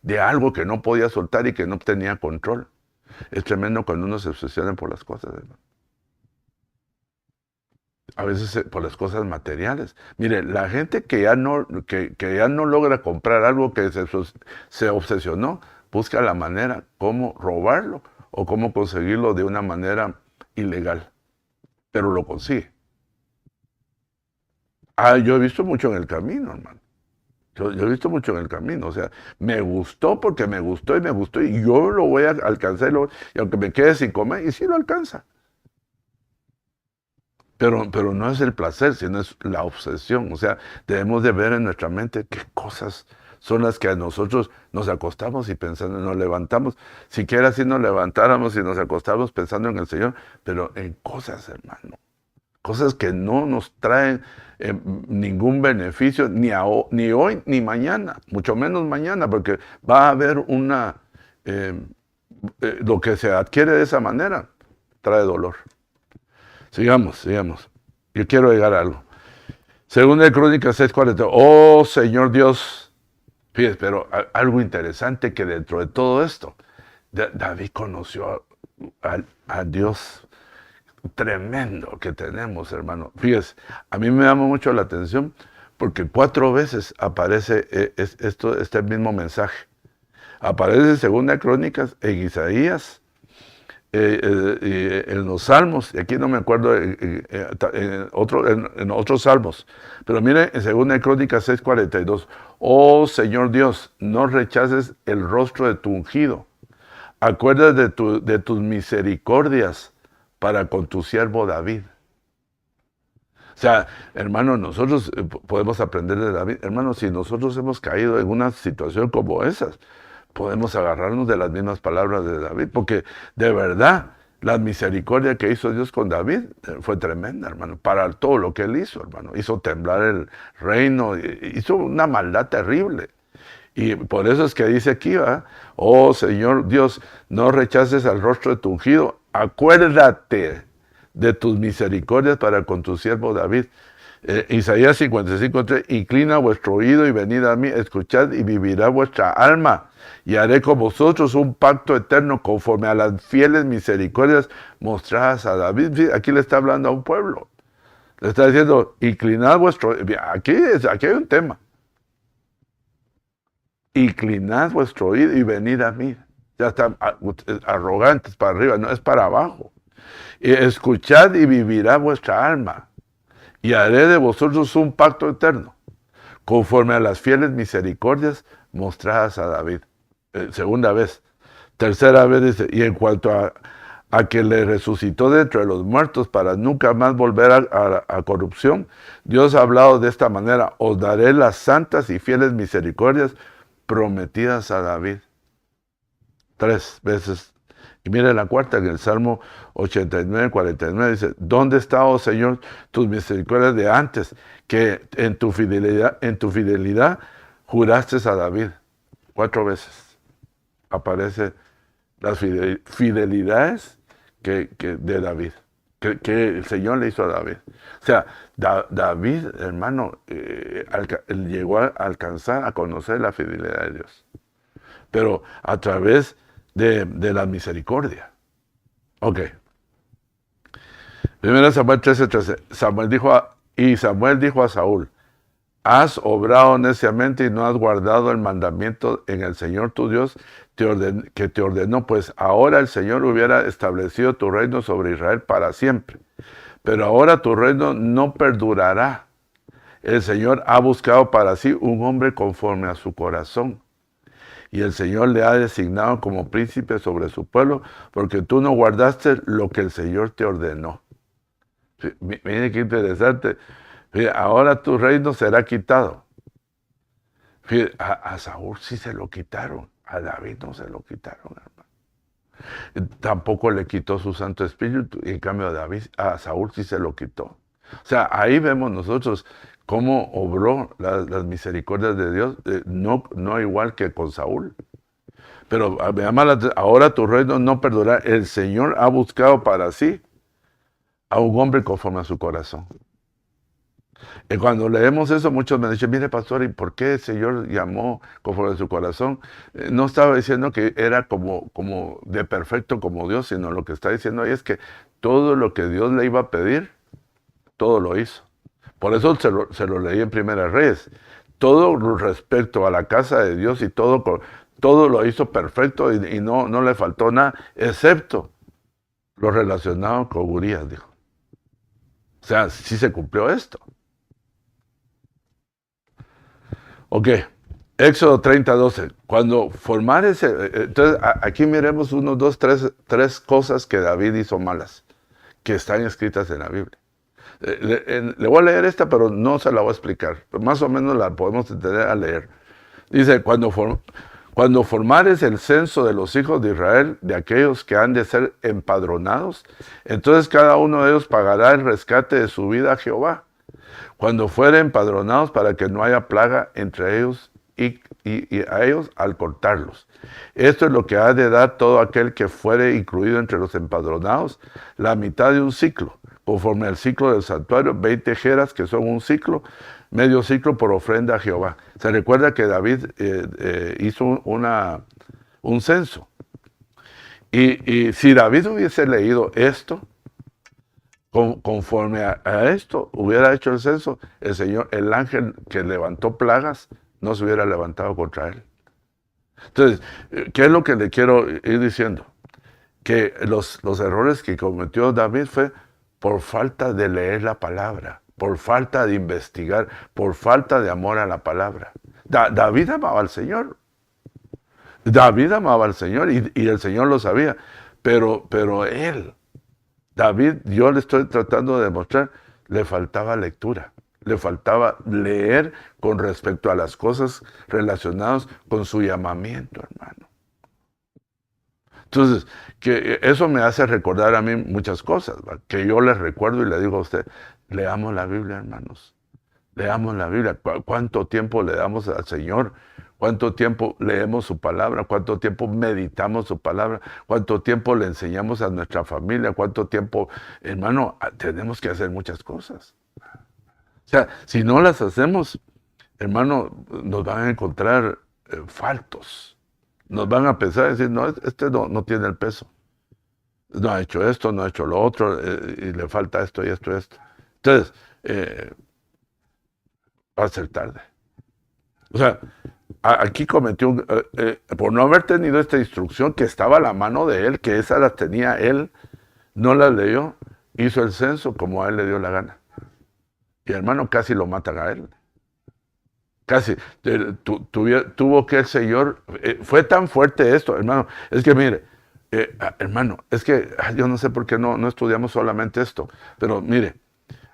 de algo que no podía soltar y que no tenía control. Es tremendo cuando uno se obsesiona por las cosas, hermano. A veces por las cosas materiales. Mire, la gente que ya no logra comprar algo que se obsesionó, busca la manera cómo robarlo o cómo conseguirlo de una manera ilegal. Pero lo consigue. Yo he visto mucho en el camino, hermano. Yo he visto mucho en el camino. O sea, me gustó porque me gustó y yo lo voy a alcanzar y aunque me quede sin comer, y sí lo alcanza. Pero no es el placer, sino es la obsesión. O sea, debemos de ver en nuestra mente qué cosas son las que a nosotros nos acostamos y pensando, nos levantamos. Siquiera si nos levantáramos y nos acostamos pensando en el Señor, pero en cosas, hermano. Cosas que no nos traen ningún beneficio, ni hoy ni mañana, mucho menos mañana, porque va a haber lo que se adquiere de esa manera, trae dolor. Sigamos. Yo quiero llegar a algo. Segunda de Crónicas 6:40. Oh Señor Dios. Fíjate, pero algo interesante que dentro de todo esto, David conoció a Dios tremendo que tenemos, hermano. Fíjese, a mí me llama mucho la atención porque 4 veces aparece este mismo mensaje. Aparece en Segunda de Crónicas, en Isaías, en los Salmos, y aquí no me acuerdo en otros Salmos, pero mire en 2 Crónicas 6:42, oh Señor Dios, no rechaces el rostro de tu ungido, acuérdate de tus misericordias para con tu siervo David. O sea, hermano, nosotros podemos aprender de David. Hermano, si nosotros hemos caído en una situación como esas, podemos agarrarnos de las mismas palabras de David, porque de verdad la misericordia que hizo Dios con David fue tremenda, hermano, para todo lo que él hizo, hermano. Hizo temblar el reino, hizo una maldad terrible. Y por eso es que dice aquí, ¿verdad? Oh Señor Dios, no rechaces al rostro de tu ungido, acuérdate de tus misericordias para con tu siervo David. Isaías 55:3, inclina vuestro oído y venid a mí, escuchad y vivirá vuestra alma, y haré con vosotros un pacto eterno conforme a las fieles misericordias mostradas a David. Aquí le está hablando a un pueblo, le está diciendo, inclinad vuestro, aquí hay un tema, inclinad vuestro oído y venid a mí. Ya están arrogantes para arriba, no es para abajo. Escuchad y vivirá vuestra alma, y haré de vosotros un pacto eterno, conforme a las fieles misericordias mostradas a David. Segunda vez. Tercera vez dice, y en cuanto a que le resucitó de entre los muertos para nunca más volver a corrupción, Dios ha hablado de esta manera, os daré las santas y fieles misericordias prometidas a David. 3 veces. Y mire la cuarta, en el Salmo 89:49 dice, ¿dónde está, oh Señor, tus misericordias de antes, que en tu fidelidad juraste a David? 4 veces aparece las fidelidades de David, que el Señor le hizo a David. O sea, David, hermano, llegó a alcanzar, a conocer la fidelidad de Dios, pero a través de la misericordia. Ok. 1 Samuel 13:13. Samuel dijo a Saúl, has obrado neciamente y no has guardado el mandamiento en el Señor tu Dios que te ordenó, pues ahora el Señor hubiera establecido tu reino sobre Israel para siempre. Pero ahora tu reino no perdurará. El Señor ha buscado para sí un hombre conforme a su corazón, y el Señor le ha designado como príncipe sobre su pueblo, porque tú no guardaste lo que el Señor te ordenó. Mire qué interesante. Ahora tu reino será quitado. A Saúl sí se lo quitaron, a David no se lo quitaron, hermano. Tampoco le quitó su Santo Espíritu, y en cambio a Saúl sí se lo quitó. O sea, ahí vemos nosotros cómo obró las misericordias de Dios, no igual que con Saúl. Pero ahora tu reino no perdurará. El Señor ha buscado para sí a un hombre conforme a su corazón. Y cuando leemos eso, muchos me dicen, mire pastor, ¿y por qué el Señor llamó conforme a su corazón? No estaba diciendo que era como de perfecto como Dios, sino lo que está diciendo ahí es que todo lo que Dios le iba a pedir, todo lo hizo. Por eso se lo leí en Primera Reyes. Todo respecto a la casa de Dios y todo lo hizo perfecto y no le faltó nada, excepto lo relacionado con Urías, dijo. O sea, sí se cumplió esto. Ok, Éxodo 30:12. Cuando formares, entonces aquí miremos uno, dos, tres cosas que David hizo malas, que están escritas en la Biblia. Le voy a leer esta, pero no se la voy a explicar. Más o menos la podemos entender a leer. Dice, cuando formares el censo de los hijos de Israel, de aquellos que han de ser empadronados, entonces cada uno de ellos pagará el rescate de su vida a Jehová, cuando fueren empadronados, para que no haya plaga entre ellos y a ellos al cortarlos. Esto es lo que ha de dar todo aquel que fuere incluido entre los empadronados, la mitad de un ciclo, conforme al ciclo del santuario, 20 jeras, que son un ciclo, medio ciclo por ofrenda a Jehová. Se recuerda que David hizo un censo. Y si David hubiese leído esto, conforme a esto, hubiera hecho el censo, el ángel que levantó plagas, no se hubiera levantado contra él. Entonces, ¿qué es lo que le quiero ir diciendo? Que los errores que cometió David fue por falta de leer la palabra, por falta de investigar, por falta de amor a la palabra. David amaba al Señor. David amaba al Señor y el Señor lo sabía. Pero David, yo le estoy tratando de demostrar, le faltaba lectura, le faltaba leer con respecto a las cosas relacionadas con su llamamiento, hermano. Entonces, que eso me hace recordar a mí muchas cosas, ¿va? Que yo les recuerdo y le digo a usted, leamos la Biblia, hermanos. Leamos la Biblia. ¿Cuánto tiempo le damos al Señor? ¿Cuánto tiempo leemos su palabra? ¿Cuánto tiempo meditamos su palabra? ¿Cuánto tiempo le enseñamos a nuestra familia? ¿Cuánto tiempo, hermano, tenemos que hacer muchas cosas? O sea, si no las hacemos, hermano, nos van a encontrar faltos. Nos van a pensar, decir, no, este no tiene el peso. No ha hecho esto, no ha hecho lo otro, y le falta esto y esto y esto. Entonces, va a ser tarde. O sea, aquí cometió, por no haber tenido esta instrucción que estaba a la mano de él, que esa la tenía él, no la leyó, hizo el censo como a él le dio la gana. Y hermano, casi lo matan a él. Casi, tuvo que el Señor, fue tan fuerte esto, hermano, es que mire, hermano, es que yo no sé por qué no estudiamos solamente esto, pero mire,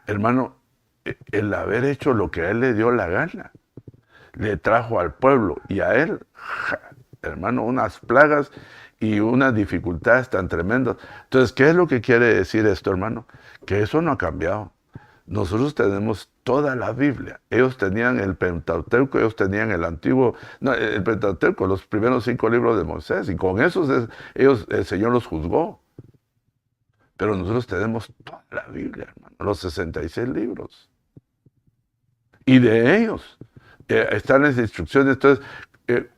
hermano, el haber hecho lo que a él le dio la gana, le trajo al pueblo y a él, hermano, unas plagas y unas dificultades tan tremendas. Entonces, ¿qué es lo que quiere decir esto, hermano? Que eso no ha cambiado. Nosotros tenemos toda la Biblia. Ellos tenían el Pentateuco, ellos tenían el el Pentateuco, los primeros 5 libros de Moisés, y con esos el Señor los juzgó. Pero nosotros tenemos toda la Biblia, hermano, los 66 libros. Y de ellos están las instrucciones. Entonces,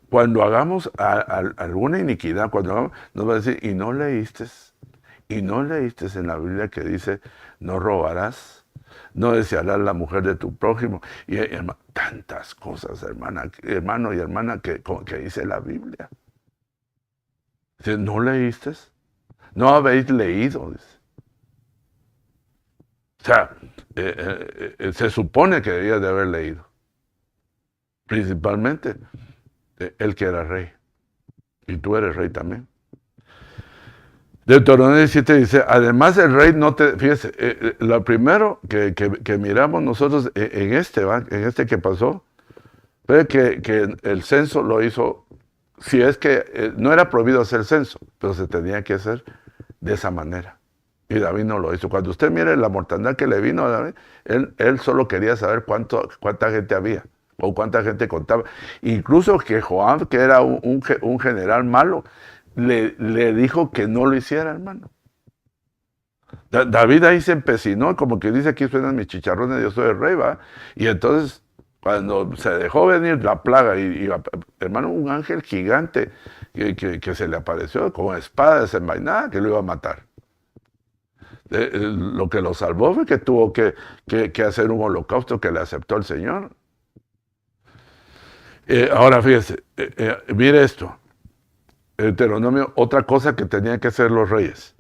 cuando hagamos alguna iniquidad, nos va a decir, y no leíste en la Biblia que dice, no robarás, no desearás la mujer de tu prójimo. Y hermano, tantas cosas, hermano y hermana, que dice la Biblia. Dice, ¿no leíste? No habéis leído. Dice. O sea, se supone que debías de haber leído. Principalmente, él que era rey. Y tú eres rey también. Deuteronomio 17 dice, además el rey no te... Fíjese, lo primero que miramos nosotros en este que pasó, fue que el censo lo hizo, si es que no era prohibido hacer censo, pero se tenía que hacer de esa manera. Y David no lo hizo. Cuando usted mire la mortandad que le vino a David, él solo quería saber cuánta gente había, o cuánta gente contaba. Incluso que Joab, que era un general malo, le dijo que no lo hiciera, hermano. David ahí se empecinó, como que dice, aquí suenan mis chicharrones, yo soy el rey, ¿va? Y entonces, cuando se dejó venir la plaga, hermano, un ángel gigante que se le apareció con espada desenvainada, que lo iba a matar. Lo que lo salvó fue que tuvo que hacer un holocausto que le aceptó el Señor. Ahora fíjese, mire esto, Deuteronomio, otra cosa que tenían que hacer los reyes.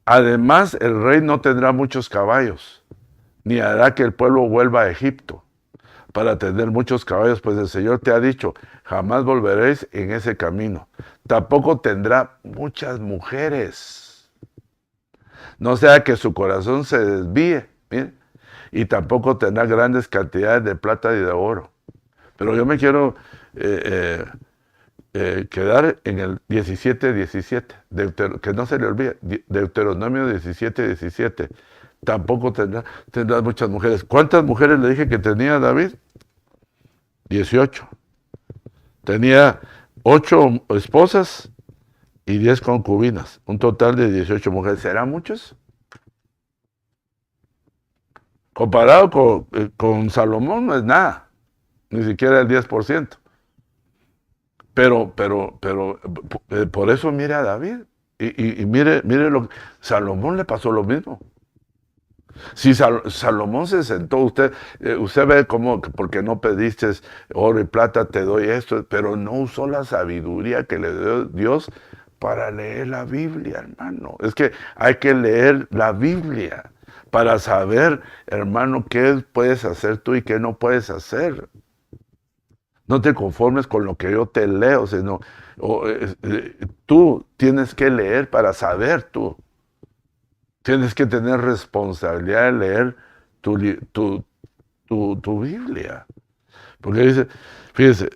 Además, el rey no tendrá muchos caballos, ni hará que el pueblo vuelva a Egipto para tener muchos caballos, pues el Señor te ha dicho, jamás volveréis en ese camino. Tampoco tendrá muchas mujeres, no sea que su corazón se desvíe, mire, y tampoco tendrá grandes cantidades de plata y de oro. Pero yo me quiero quedar en el 17:17, que no se le olvide, Deuteronomio 17:17. Tampoco tendrá muchas mujeres. ¿Cuántas mujeres le dije que tenía David? 18. Tenía 8 esposas y 10 concubinas, un total de 18 mujeres. ¿Serán muchos? Comparado con Salomón no es nada, ni siquiera el 10%. Pero por eso mire a David. Y mire Salomón le pasó lo mismo. Si Salomón se sentó, usted ve cómo, porque no pediste oro y plata, te doy esto, pero no usó la sabiduría que le dio Dios para leer la Biblia, hermano. Es que hay que leer la Biblia para saber, hermano, qué puedes hacer tú y qué no puedes hacer. No te conformes con lo que yo te leo, sino tú tienes que leer para saber tú. Tienes que tener responsabilidad de leer tu Biblia. Porque dice, fíjese,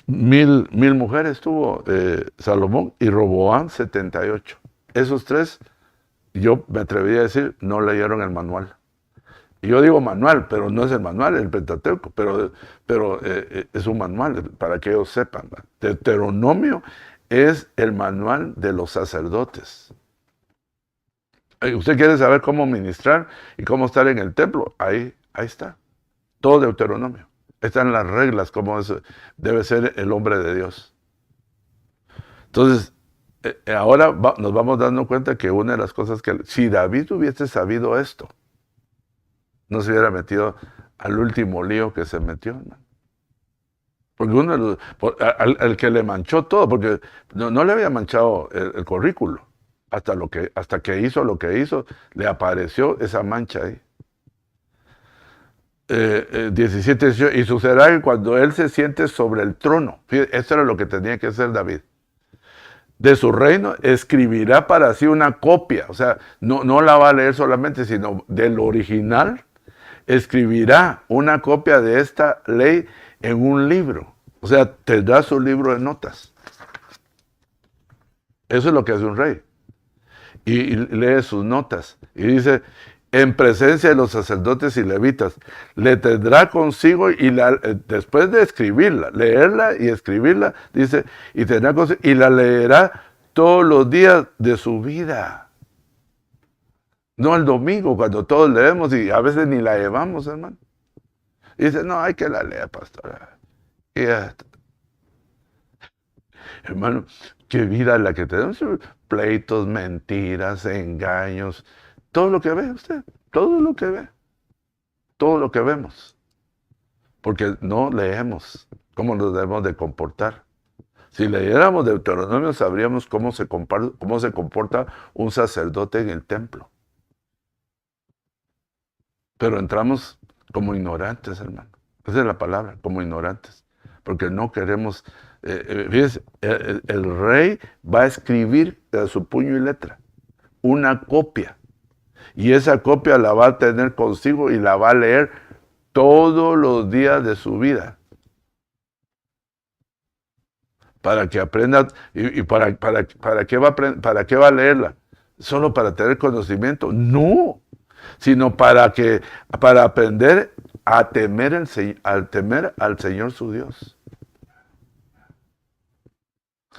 1000 mujeres tuvo Salomón y Roboam 78. Esos 3, yo me atrevería a decir, no leyeron el manual. Y yo digo manual, pero no es el manual, el Pentateuco, pero es un manual para que ellos sepan. Deuteronomio es el manual de los sacerdotes. ¿Usted quiere saber cómo ministrar y cómo estar en el templo? Ahí está. Todo Deuteronomio. Están las reglas, cómo debe ser el hombre de Dios. Entonces, ahora nos vamos dando cuenta que una de las cosas que, si David hubiese sabido esto, no se hubiera metido al último lío que se metió, hermano. Porque al que le manchó todo, porque no le había manchado el currículo, hasta que hizo lo que hizo, le apareció esa mancha ahí. 17, 18, y sucederá que cuando él se siente sobre el trono, fíjate, eso era lo que tenía que hacer David, de su reino, escribirá para sí una copia, o sea, no la va a leer solamente, sino del original, escribirá una copia de esta ley en un libro. O sea, tendrá su libro de notas. Eso es lo que hace un rey. Y lee sus notas. Y dice, en presencia de los sacerdotes y levitas, le tendrá consigo y después de escribirla, leerla y escribirla, dice, y tendrá consigo, y la leerá todos los días de su vida. No el domingo, cuando todos leemos y a veces ni la llevamos, hermano. Y dice, no, hay que la leer, pastor. Y hermano, qué vida la que tenemos. Pleitos, mentiras, engaños. Todo lo que ve usted, todo lo que ve. Todo lo que vemos. Porque no leemos cómo nos debemos de comportar. Si leyéramos Deuteronomio, sabríamos cómo se comporta un sacerdote en el templo. Pero entramos como ignorantes, hermano. Esa es la palabra, como ignorantes. Porque no queremos... fíjense, el rey va a escribir a su puño y letra una copia. Y esa copia la va a tener consigo y la va a leer todos los días de su vida. Para que aprenda... ¿Y para qué va a leerla? ¿Solo para tener conocimiento? No. Sino para aprender a temer al Señor su Dios.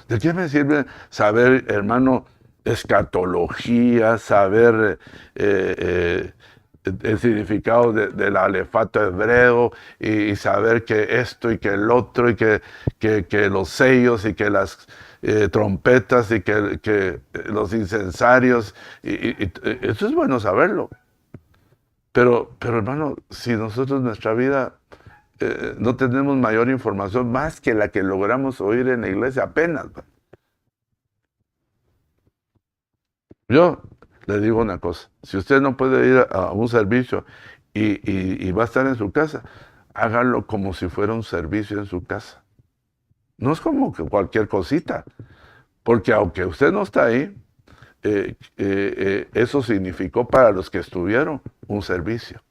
¿De qué me sirve saber, hermano, escatología, saber el significado del alefato hebreo y saber que esto y que el otro y que los sellos y que las trompetas y que los incensarios. Eso es bueno saberlo. Pero hermano, si nosotros en nuestra vida no tenemos mayor información más que la que logramos oír en la iglesia apenas. Yo le digo una cosa, si usted no puede ir a un servicio y va a estar en su casa, hágalo como si fuera un servicio en su casa. No es como que cualquier cosita, porque aunque usted no está ahí, eso significó para los que estuvieron un servicio.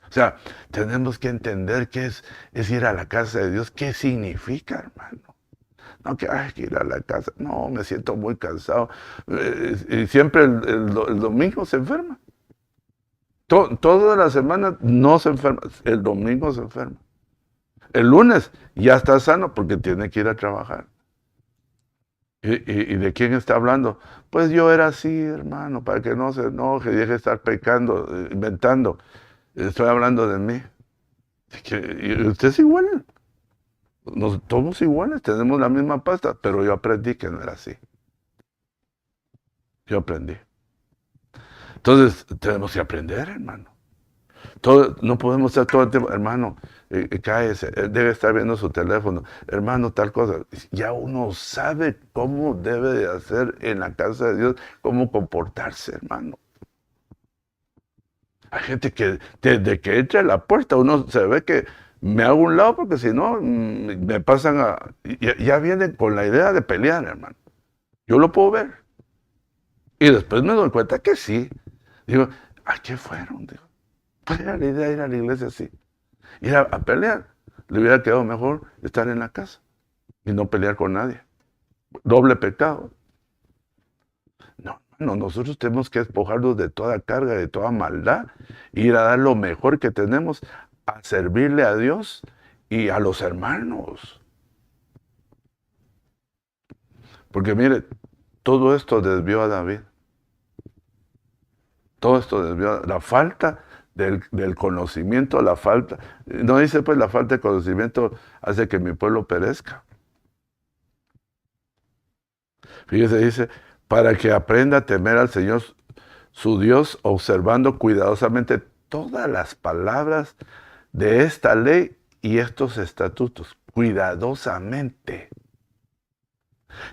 O sea, tenemos que entender qué es ir a la casa de Dios, qué significa, hermano. No, que hay que ir a la casa. No, me siento muy cansado. Y siempre el domingo se enferma. Toda la semana no se enferma. El domingo se enferma. El lunes ya está sano porque tiene que ir a trabajar. ¿Y de quién está hablando? Pues yo era así, hermano, para que no se enoje, deje de estar pecando, inventando. Estoy hablando de mí. Y usted es igual. Nos somos iguales, tenemos la misma pasta, pero yo aprendí que no era así. Yo aprendí. Entonces, tenemos que aprender, hermano. No podemos estar todo el tiempo, hermano, cállese, debe estar viendo su teléfono, hermano, tal cosa. Ya uno sabe cómo debe de hacer en la casa de Dios, cómo comportarse, hermano. Hay gente que desde que entra a la puerta uno se ve que me hago un lado porque si no me pasan ya vienen con la idea de pelear, hermano. Yo lo puedo ver. Y después me doy cuenta que sí. Digo, ¿a qué fueron? Digo, pues era la idea de ir a la iglesia así. Ir a pelear. Le hubiera quedado mejor estar en la casa y no pelear con nadie. Doble pecado. No, nosotros tenemos que despojarnos de toda carga, de toda maldad, e ir a dar lo mejor que tenemos a servirle a Dios y a los hermanos. Porque mire, todo esto desvió a David. Todo esto desvió la falta del conocimiento, la falta. No dice pues la falta de conocimiento hace que mi pueblo perezca. Fíjese, dice, para que aprenda a temer al Señor su Dios, observando cuidadosamente todas las palabras de esta ley y estos estatutos, cuidadosamente.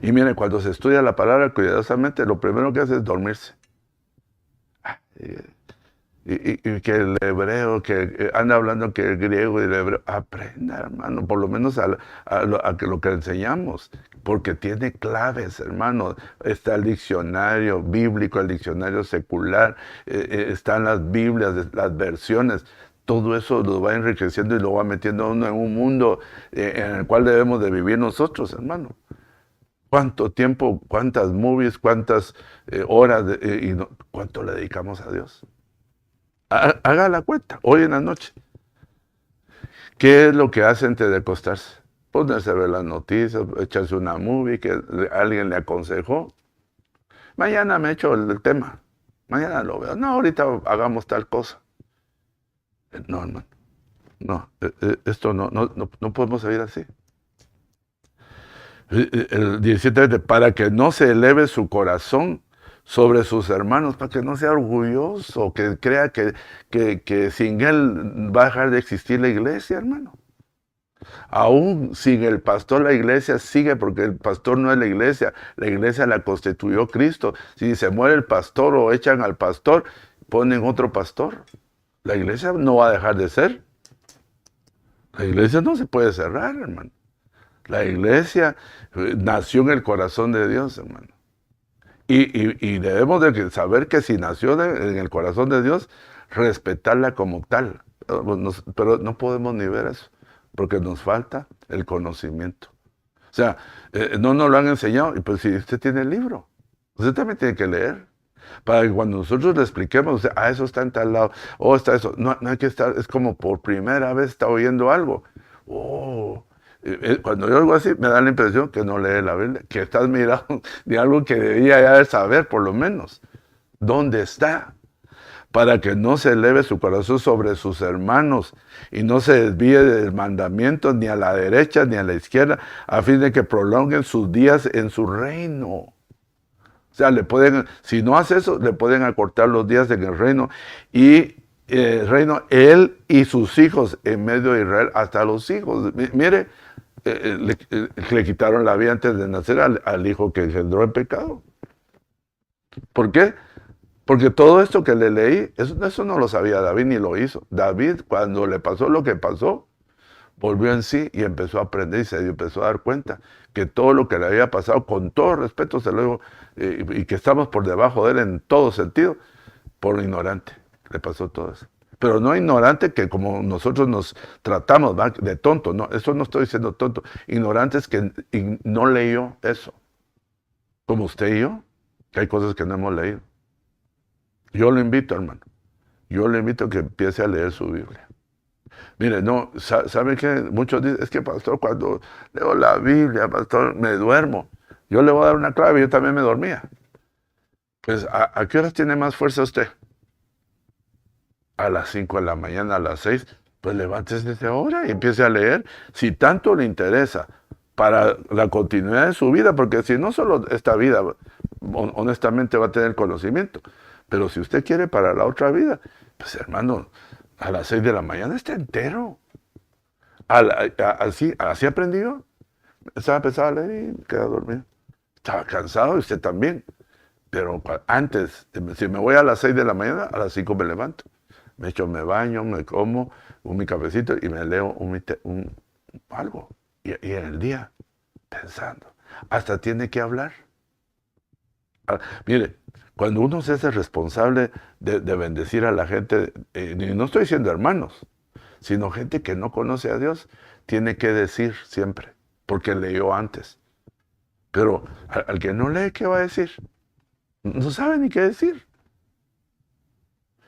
Y miren, cuando se estudia la palabra cuidadosamente, lo primero que hace es dormirse. Y que el hebreo, que anda hablando que el griego y el hebreo, aprenda, hermano, por lo menos a lo que enseñamos, porque tiene claves, hermano. Está el diccionario bíblico, el diccionario secular, están las Biblias, las versiones. Todo eso lo va enriqueciendo y lo va metiendo uno en un mundo en el cual debemos de vivir nosotros, hermano. ¿Cuánto tiempo, cuántas movies, cuántas horas cuánto le dedicamos a Dios? Haga la cuenta, hoy en la noche. ¿Qué es lo que hace antes de acostarse? Ponerse a ver las noticias, echarse una movie que alguien le aconsejó. Mañana me echo el tema. Mañana lo veo. No, ahorita hagamos tal cosa. No, hermano. No, esto no podemos seguir así. El 17, para que no se eleve su corazón sobre sus hermanos, para que no sea orgulloso, que crea que sin él va a dejar de existir la iglesia, hermano. Aún sin el pastor la iglesia sigue, porque el pastor no es la iglesia la constituyó Cristo. Si se muere el pastor o echan al pastor, ponen otro pastor. La iglesia no va a dejar de ser. La iglesia no se puede cerrar, hermano. La iglesia nació en el corazón de Dios, hermano. Y debemos de saber que si nació en el corazón de Dios, respetarla como tal. Pero no podemos ni ver eso, porque nos falta el conocimiento. O sea, no nos lo han enseñado, y pues si usted tiene el libro, usted también tiene que leer. Para que cuando nosotros le expliquemos, eso está en tal lado, está eso. No hay que estar, es como por primera vez está oyendo algo. Cuando yo oigo así, me da la impresión que no lee la Biblia, que estás mirando de algo que debía ya de saber, por lo menos. ¿Dónde está? Para que no se eleve su corazón sobre sus hermanos y no se desvíe del mandamiento ni a la derecha ni a la izquierda, a fin de que prolonguen sus días en su reino. O sea, si no hace eso, le pueden acortar los días en el reino. Y él y sus hijos en medio de Israel, hasta los hijos. Mire, le quitaron la vida antes de nacer al hijo que engendró el pecado. ¿Por qué? Porque todo esto que le leí, eso no lo sabía David ni lo hizo. David, cuando le pasó lo que pasó, volvió en sí y empezó a aprender y se empezó a dar cuenta que todo lo que le había pasado, con todo respeto se lo digo, y que estamos por debajo de él en todo sentido, por ignorante, le pasó todo eso. Pero no ignorante que como nosotros nos tratamos, ¿va?, de tonto, no, eso no estoy diciendo tonto. Ignorante es que no leyó eso. Como usted y yo, que hay cosas que no hemos leído. Yo lo invito, hermano. Yo le invito a que empiece a leer su Biblia. Mire, no, ¿sabe qué? Muchos dicen, es que pastor, cuando leo la Biblia, pastor, me duermo. Yo le voy a dar una clave, yo también me dormía. Pues, ¿a qué horas tiene más fuerza usted? A las 5 de la mañana, a las 6. Pues levántese desde ahora y empiece a leer. Si tanto le interesa para la continuidad de su vida, porque si no solo esta vida, honestamente va a tener conocimiento. Pero si usted quiere para la otra vida, pues hermano, a las 6 de la mañana está entero. Así aprendió. Estaba empezando a leer y me quedaba dormido. Estaba cansado y usted también. Pero antes, si me voy a las 6 de la mañana, a las 5 me levanto. Me baño, me como mi cafecito y me leo algo. Y en el día, pensando. Hasta tiene que hablar. Mire, cuando uno se hace responsable de bendecir a la gente, y no estoy diciendo hermanos, sino gente que no conoce a Dios, tiene que decir siempre, porque leyó antes. Pero al que no lee, ¿qué va a decir? No sabe ni qué decir.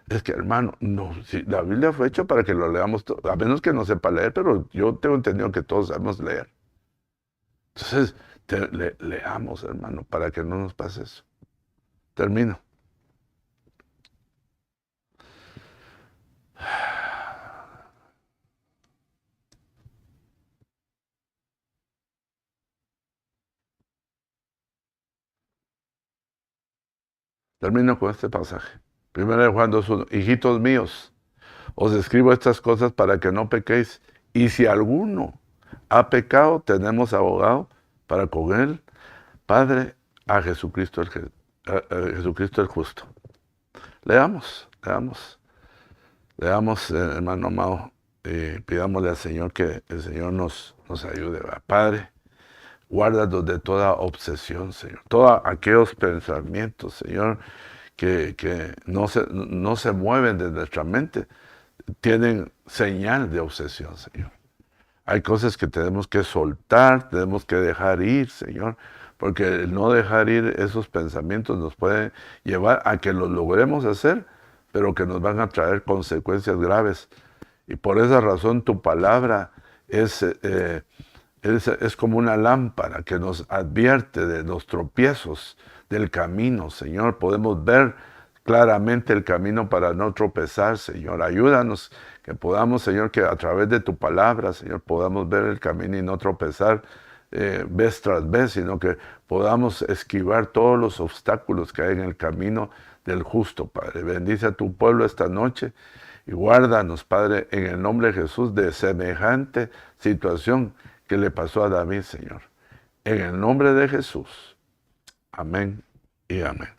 Es que, hermano, no, si la Biblia fue hecha para que lo leamos a menos que no sepa leer, pero yo tengo entendido que todos sabemos leer. Entonces, leamos, hermano, para que no nos pase eso. Termino. Termino con este pasaje. 1 Juan 2:1. Hijitos míos, os escribo estas cosas para que no pequéis. Y si alguno ha pecado, tenemos abogado para con él, Padre, a Jesucristo Jesucristo el justo. Leamos, hermano amado, y pidámosle al Señor que el Señor nos ayude. ¿Va? Padre, guárdanos de toda obsesión, Señor, todos aquellos pensamientos, Señor, que no se mueven de nuestra mente, tienen señal de obsesión, Señor. Hay cosas que tenemos que soltar, tenemos que dejar ir, Señor, porque el no dejar ir esos pensamientos nos puede llevar a que los logremos hacer, pero que nos van a traer consecuencias graves. Y por esa razón tu palabra es como una lámpara que nos advierte de los tropiezos del camino, Señor. Podemos ver claramente el camino para no tropezar, Señor. Ayúdanos que podamos, Señor, que a través de tu palabra, Señor, podamos ver el camino y no tropezar vez tras vez, sino que podamos esquivar todos los obstáculos que hay en el camino del justo, Padre. Bendice a tu pueblo esta noche y guárdanos, Padre, en el nombre de Jesús, de semejante situación que le pasó a David, Señor. En el nombre de Jesús. Amén y amén.